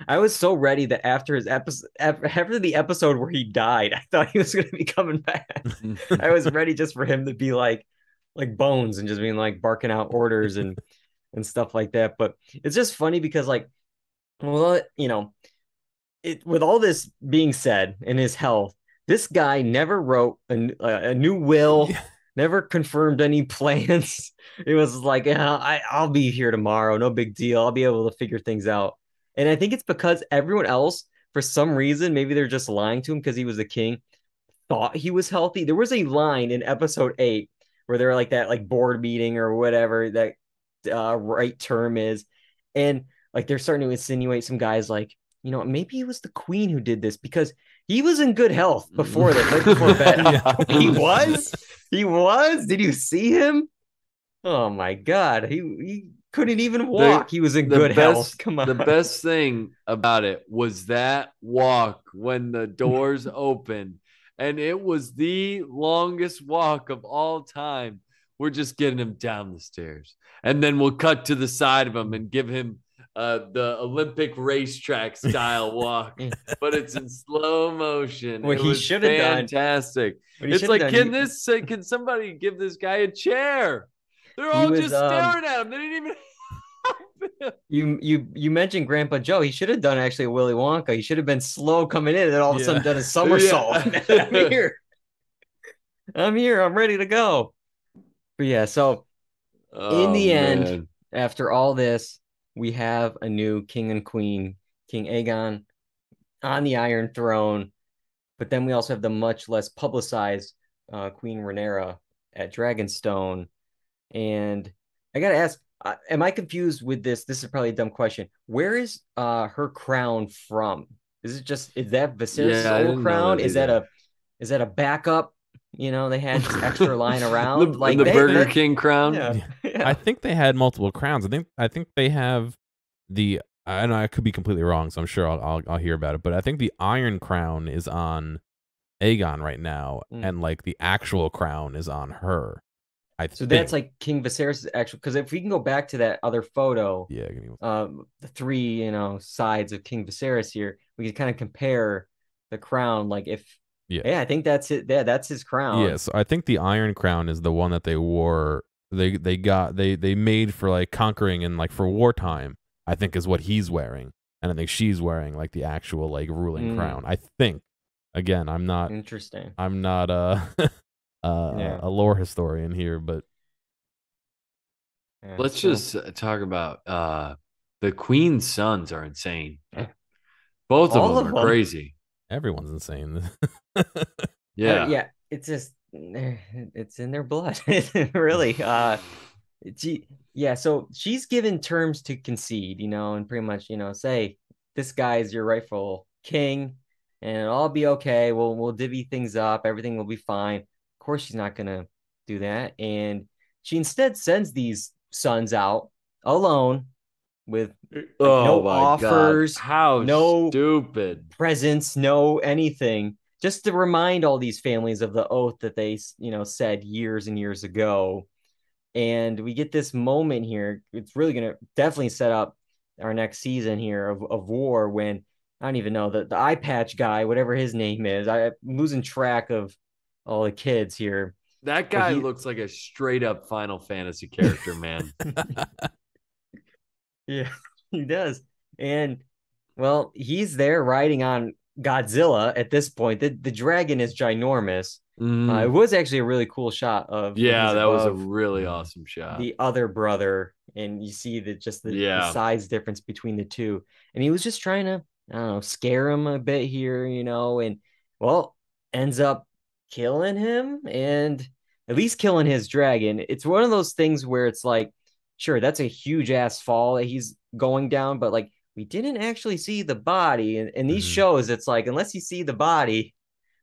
I was so ready that after the episode where he died, I thought he was going to be coming back. I was ready just for him to be like Bones and just being like barking out orders and stuff like that. But it's just funny because like, well, with all this being said in his health, this guy never wrote a new will, never confirmed any plans. It was like, I'll be here tomorrow, no big deal. I'll be able to figure things out. And I think it's because everyone else, for some reason, maybe they're just lying to him because he was the king, thought he was healthy. There was a line in episode 8 where they're like that like board meeting or whatever that right term is. And like they're starting to insinuate some guys like, maybe it was the queen who did this because he was in good health before that, right before bed. He was. Did you see him? Oh my God. He couldn't even walk. He was in good health. Come on. The best thing about it was that walk when the doors opened, and it was the longest walk of all time. We're just getting him down the stairs, and then we'll cut to the side of him and give him the Olympic racetrack style walk, but it's in slow motion. What he should have done. Fantastic. It's like, can somebody give this guy a chair? They're all just staring at him. They didn't even help him. You mentioned Grandpa Joe. He should have done actually a Willy Wonka. He should have been slow coming in and all of a sudden done a somersault. I'm here. I'm ready to go. But yeah, so in the end, after all this, we have a new king and queen, King Aegon on the Iron Throne. But then we also have the much less publicized Queen Renera at Dragonstone. And I got to ask, am I confused with this? This is probably a dumb question. Where is her crown from? Is that Viserys' old crown? Is that a backup? They had this extra lying around, the Burger King crown. Yeah. I think they had multiple crowns. I think they have I know I could be completely wrong, so I'm sure I'll hear about it. But I think the Iron Crown is on Aegon right now, and like the actual crown is on her. That's like King Viserys' actual. Because if we can go back to that other photo, the three sides of King Viserys here, we can kind of compare the crown. Like I think that's it. Yeah, that's his crown. Yeah, so I think the Iron Crown is the one that they wore. They made for like conquering and like for wartime. I think is what he's wearing, and I think she's wearing like the actual like ruling crown. I think. Again, I'm not interesting. I'm not a lore historian here, but let's just talk about the Queen's sons are insane. Both of them are crazy. Everyone's insane. Yeah. It's just it's in their blood, really. So she's given terms to concede, and pretty much, say this guy's your rightful king, and it'll all be okay. We'll divvy things up. Everything will be fine. Of course, she's not gonna do that, and she instead sends these sons out alone with no offers, no stupid presents, no anything, just to remind all these families of the oath that they said years and years ago. And we get this moment here. It's really going to definitely set up our next season here of war, when I don't even know the eye patch guy, whatever his name is. I'm losing track of all the kids here. That guy looks like a straight up Final Fantasy character, man. Yeah, he does. And well, he's there riding on Godzilla at this point. The dragon is ginormous. It was actually a really cool shot of that was a really awesome shot. The other brother, and you see the size difference between the two. And he was just trying to, I don't know, scare him a bit here, and well, ends up killing him. And at least killing his dragon. It's one of those things where it's like, sure, that's a huge ass fall that he's going down, but like we didn't actually see the body. And in these shows, it's like, unless you see the body,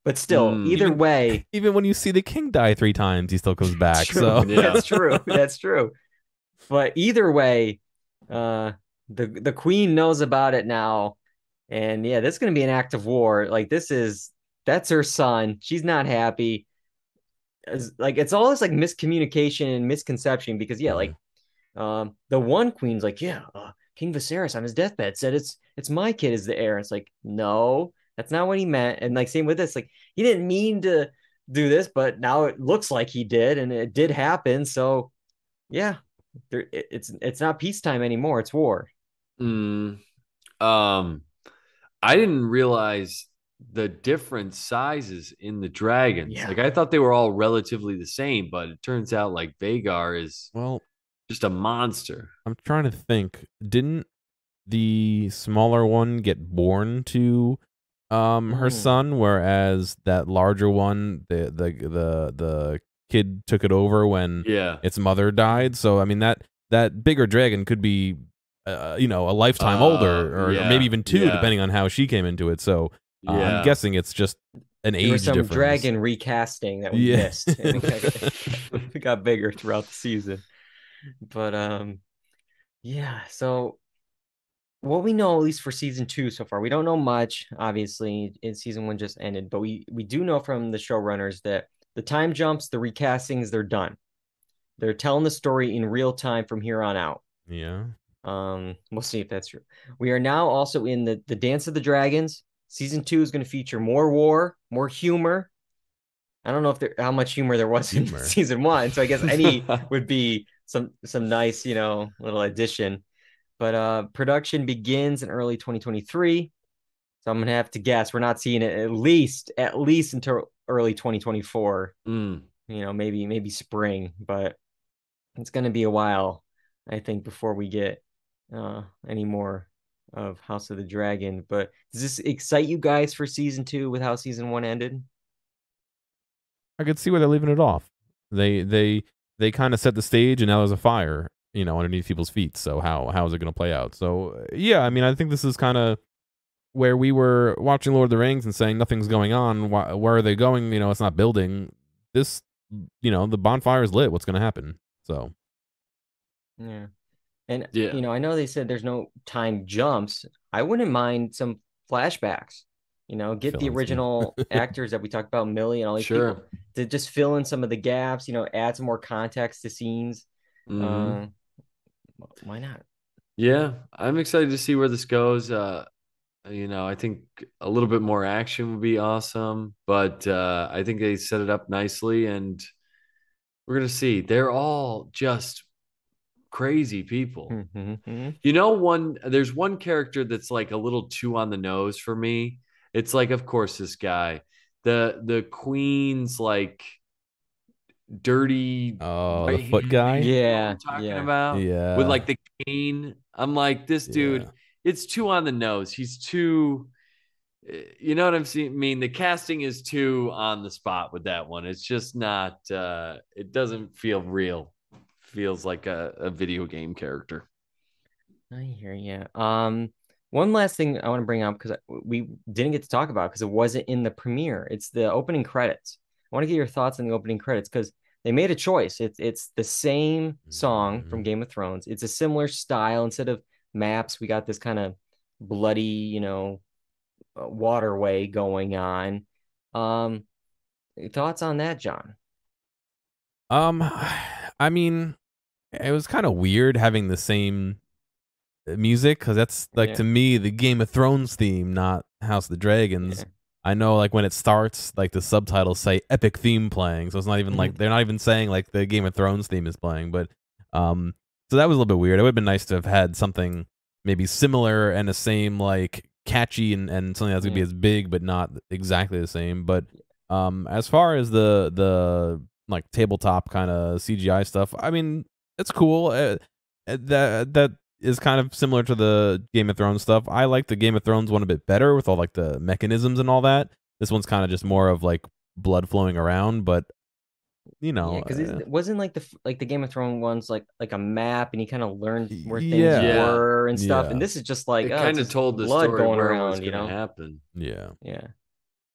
but still, either way. Even when you see the king die 3 times, he still comes back. True. So That's true. That's true. But either way, the queen knows about it now. And yeah, this is going to be an act of war. Like that's her son. She's not happy. Like it's all this like miscommunication and misconception because like the one queen's like, yeah, King Viserys on his deathbed said it's my kid is the heir. It's like, no, that's not what he meant. And like same with this, like he didn't mean to do this, but now it looks like he did, and it did happen. So yeah, it's not peacetime anymore, it's war. I didn't realize the different sizes in the dragons. Yeah. Like I thought they were all relatively the same, but it turns out like Vhagar is just a monster. I'm trying to think. Didn't the smaller one get born to her son, whereas that larger one, the kid took it over when its mother died? So I mean that bigger dragon could be a lifetime older, or maybe even 2, depending on how she came into it. So I'm guessing it's just an age was some difference. Dragon recasting that we missed. It got bigger throughout the season. But so what we know, at least for season 2 so far, we don't know much. Obviously, season 1 just ended, but we do know from the showrunners that the time jumps, the recastings, they're done. They're telling the story in real time from here on out. Yeah. We'll see if that's true. We are now also in the Dance of the Dragons. Season 2 is going to feature more war, more humor. I don't know if how much humor there was in season 1, so I guess any would be some nice, little addition. But production begins in early 2023. So I'm gonna have to guess we're not seeing it at least until early 2024. Maybe spring, but it's gonna be a while, I think, before we get any more of House of the Dragon. But does this excite you guys for season 2 with how season 1 ended? I could see where they're leaving it off. They kind of set the stage, and now there's a fire, underneath people's feet. So how is it going to play out? So yeah, I mean, I think this is kind of where we were watching Lord of the Rings and saying nothing's going on. Where are they going? It's not building. This, the bonfire is lit. What's going to happen? So yeah. And, I know they said there's no time jumps. I wouldn't mind some flashbacks, get the original actors that we talked about, Millie and all these people, to just fill in some of the gaps, add some more context to scenes. Why not? Yeah, I'm excited to see where this goes. I think a little bit more action would be awesome, but I think they set it up nicely, and we're going to see. They're all just crazy people. There's one character that's like a little too on the nose for me. It's like, of course, this guy, the queen's like dirty the foot guy. Yeah, talking about with like the cane. I'm like, this dude, it's too on the nose. He's too, you know what I'm saying? I mean, the casting is too on the spot with that one. It's just not. It doesn't feel real. Feels like a video game character. I hear you. One last thing I want to bring up, because we didn't get to talk about because it wasn't in the premiere. It's the opening credits. I want to get your thoughts on the opening credits because they made a choice. It's the same song from Game of Thrones. It's a similar style. Instead of maps, we got this kind of bloody, waterway going on. Thoughts on that, John? I mean, it was kind of weird having the same music, because that's like to me the Game of Thrones theme, not House of the Dragons. I know, like, when it starts, like, the subtitles say epic theme playing, so it's not even like they're not even saying like the Game of Thrones theme is playing. But so that was a little bit weird. It would have been nice to have had something maybe similar and the same, like, catchy and something that's gonna be as big but not exactly the same. But as far as the like tabletop kind of CGI stuff, I mean, it's cool. That is kind of similar to the Game of Thrones stuff. I like the Game of Thrones one a bit better with all like the mechanisms and all that. This one's kind of just more of like blood flowing around, but you know, Yeah, because it wasn't like the Game of Thrones ones like a map, and you kind of learned where things Yeah. were and stuff. Yeah. And this is just like, It oh, kind it's of just told the blood story going where it was around, going to happen. Yeah. Yeah.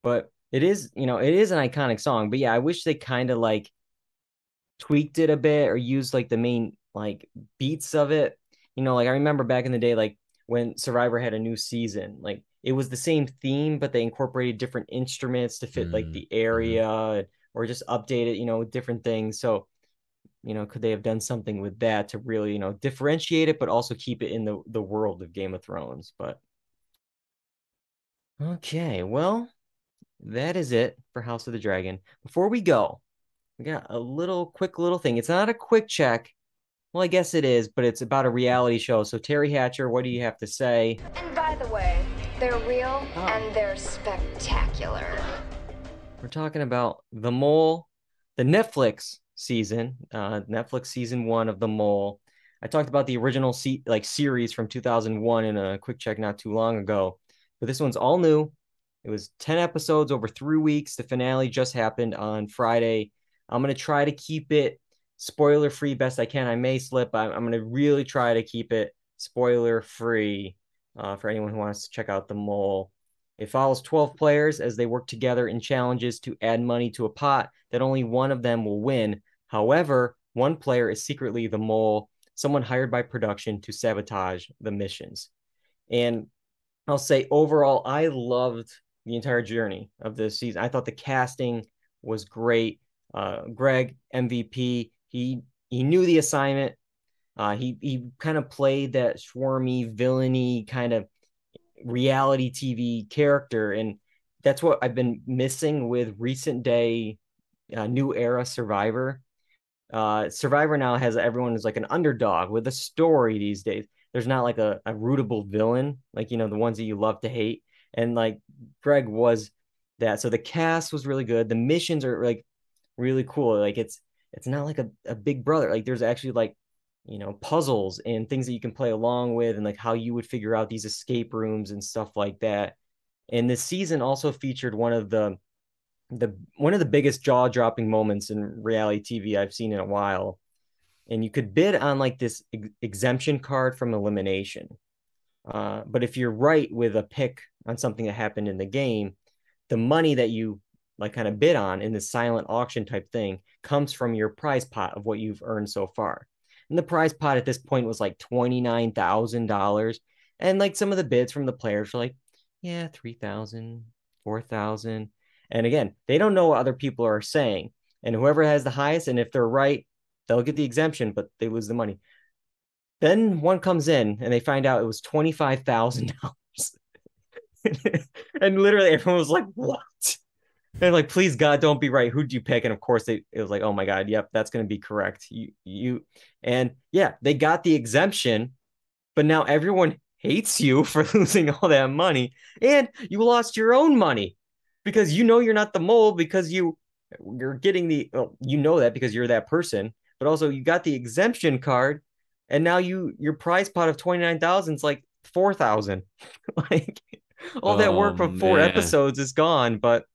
But it is, it is an iconic song. But yeah, I wish they kind of like tweaked it a bit or used like the main like beats of it. Like I remember back in the day, like when Survivor had a new season, like it was the same theme, but they incorporated different instruments to fit like the area or just update it, with different things. So, could they have done something with that to really, differentiate it, but also keep it in the world of Game of Thrones? But okay, well, that is it for House of the Dragon. Before we go, we got a quick little thing. It's not a quick check. Well, I guess it is, but it's about a reality show. So, Terry Hatcher, what do you have to say? And by the way, they're real and they're spectacular. We're talking about The Mole, the Netflix season, Netflix season 1 of The Mole. I talked about the original series from 2001 in a quick check not too long ago, but this one's all new. It was 10 episodes over 3 weeks. The finale just happened on Friday. I'm going to try to keep it spoiler free best I can. I may slip. I'm going to really try to keep it spoiler free for anyone who wants to check out The Mole. It follows 12 players as they work together in challenges to add money to a pot that only one of them will win. However, one player is secretly the mole, someone hired by production to sabotage the missions. And I'll say overall, I loved the entire journey of this season. I thought the casting was great. Greg, MVP, he knew the assignment. He kind of played that swarmy, villainy kind of reality TV character, and that's what I've been missing with recent day new era Survivor. Survivor now has everyone is like an underdog with a story these days. There's not like a rootable villain, like the ones that you love to hate. And like Greg was that. So the cast was really good. The missions are like really cool. Like it's not like a big brother. Like there's actually like puzzles and things that you can play along with, and like how you would figure out these escape rooms and stuff like that. And this season also featured one of the biggest jaw-dropping moments in reality TV I've seen in a while. And you could bid on like this exemption card from elimination. But if you're right with a pick on something that happened in the game, the money that you like kind of bid on in this silent auction type thing comes from your prize pot of what you've earned so far. And the prize pot at this point was like $29,000. And like some of the bids from the players were like, yeah, 3,000, 4,000. And again, they don't know what other people are saying. And whoever has the highest, and if they're right, they'll get the exemption, but they lose the money. Then one comes in and they find out it was $25,000. And literally everyone was like, what? And like, please God, don't be right. Who'd you pick? And of course it was like, oh my God, yep, that's going to be correct. And yeah, they got the exemption, but now everyone hates you for losing all that money, and you lost your own money because you're not the mole because you're getting that because you're that person, but also you got the exemption card, and now your prize pot of 29,000 is like 4,000. Like all that work from 4 episodes is gone. But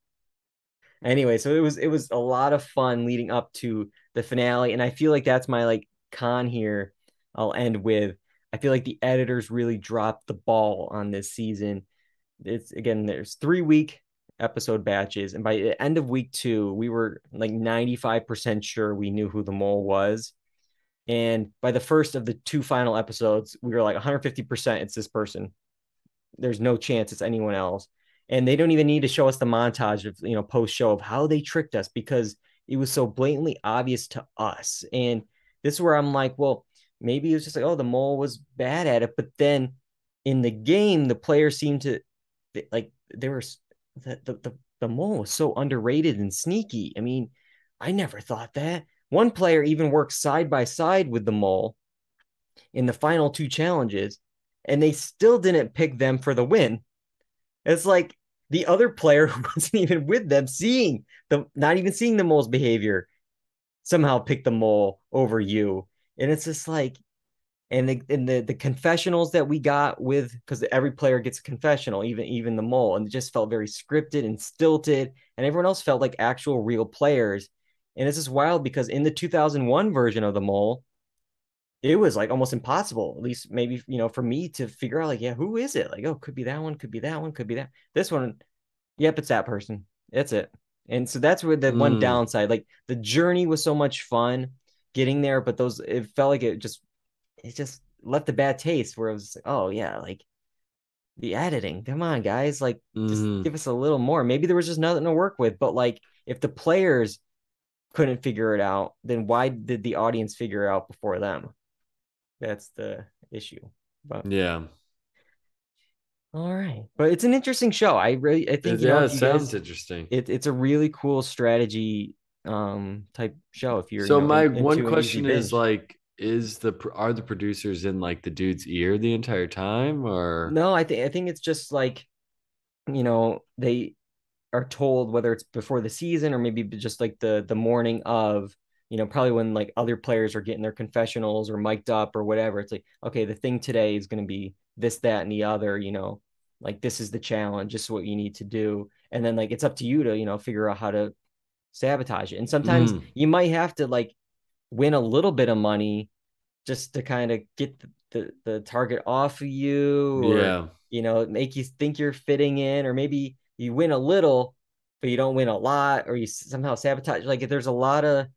anyway, so it was a lot of fun leading up to the finale, and I feel like that's my like con here. I'll end with, I feel like the editors really dropped the ball on this season. There's 3-week episode batches, and by the end of week 2, we were like 95% sure we knew who the mole was. And by the first of the 2 final episodes, we were like 150% it's this person. There's no chance it's anyone else. And they don't even need to show us the montage of, post show of how they tricked us, because it was so blatantly obvious to us. And this is where I'm like, well, maybe it was just like, oh, the mole was bad at it. But then in the game, the players seemed to like, the mole was so underrated and sneaky. I mean, I never thought that. One player even worked side by side with the mole in the final 2 challenges, and they still didn't pick them for the win. It's like the other player who wasn't even with them, not even seeing the mole's behavior, somehow picked the mole over you. And it's just like, and the confessionals that we got with, because every player gets a confessional, even the mole, and it just felt very scripted and stilted, and everyone else felt like actual real players. And it's just wild because in the 2001 version of the mole, it was like almost impossible, at least maybe, for me to figure out like, yeah, who is it? Like, oh, could be that one, could be that one, could be that. This one, yep, it's that person. That's it. And so that's where the one downside, like the journey was so much fun getting there, but it felt like it just left a bad taste where it was like, oh yeah, like the editing. Come on, guys, like just give us a little more. Maybe there was just nothing to work with, but like if the players couldn't figure it out, then why did the audience figure it out before them? That's the issue. But yeah. All right. But it's an interesting show. I think, it sounds interesting. It's a really cool strategy type show if you're So my into one an question easy is binge. like, are the producers in like the dude's ear the entire time, or No, I think it's just like, they are told whether it's before the season or maybe just like the morning of, probably when like other players are getting their confessionals or mic'd up or whatever. It's like, okay, the thing today is going to be this, that, and the other, like this is the challenge, this is what you need to do. And then like it's up to you to, figure out how to sabotage it. And sometimes you might have to like win a little bit of money just to kind of get the target off of you, or yeah, make you think you're fitting in, or maybe you win a little but you don't win a lot, or you somehow sabotage. Like if there's a lot of,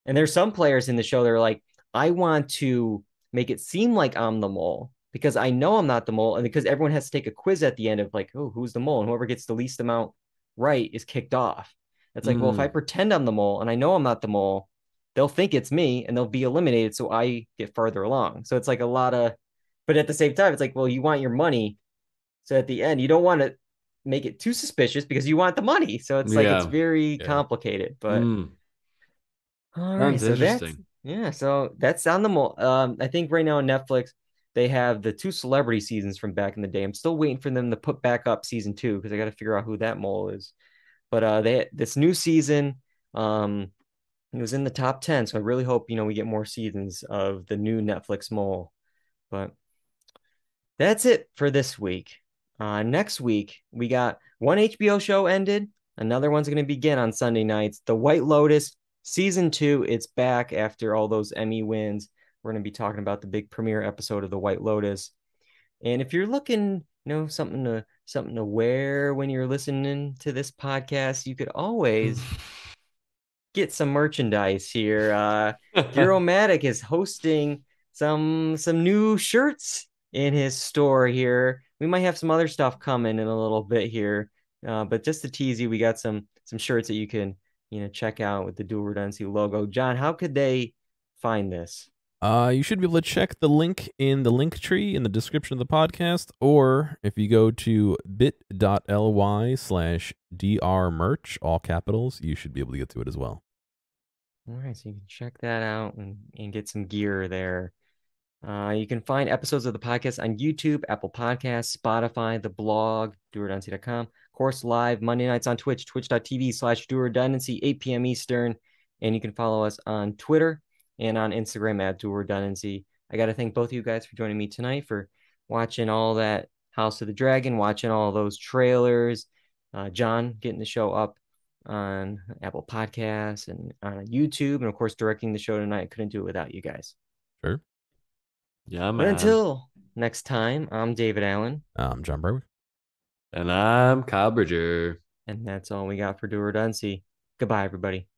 and there's some players in the show that are like, I want to make it seem like I'm the mole because I know I'm not the mole, and because everyone has to take a quiz at the end of like, oh, who's the mole, and whoever gets the least amount right is kicked off. It's like, well, if I pretend I'm the mole and I know I'm not the mole, they'll think it's me and they'll be eliminated. So I get farther along. So it's like a lot of, but at the same time, it's like, well, you want your money. So at the end, you don't want to make it too suspicious because you want the money. So it's like, it's yeah. very complicated, but all right. Sounds So interesting. so that's on the mole. I think right now on Netflix, they have the 2 celebrity seasons from back in the day. I'm still waiting for them to put back up season 2 because I got to figure out who that mole is. But this new season, it was in the top 10. So I really hope, we get more seasons of the new Netflix mole. But that's it for this week. Next week, we got one HBO show ended. Another one's going to begin on Sunday nights. The White Lotus season 2. It's back after all those Emmy wins. We're going to be talking about the big premiere episode of The White Lotus. And if you're looking, something to wear when you're listening to this podcast, you could always get some merchandise here. Gearomatic is hosting some new shirts in his store here. We might have some other stuff coming in a little bit here. But just to tease you, we got some shirts that you can, check out with the Dual Redundancy logo. John, how could they find this? You should be able to check the link in the link tree in the description of the podcast, or if you go to bit.ly/drmerch, all capitals, you should be able to get to it as well. All right, so you can check that out and get some gear there. You can find episodes of the podcast on YouTube, Apple Podcasts, Spotify, the blog, doredundancy.com. Of course, live Monday nights on Twitch, twitch.tv/doredundancy, 8 p.m. Eastern. And you can follow us on Twitter and on Instagram at Dual Redundancy. I got to thank both of you guys for joining me tonight, for watching all that House of the Dragon, watching all those trailers, John getting the show up on Apple Podcasts and on YouTube, and of course directing the show tonight. Couldn't do it without you guys. Sure. Yeah, man. But until next time, I'm David Allen. I'm John Berwick. And I'm Kyle Bridger. And that's all we got for Dual Redundancy. Goodbye, everybody.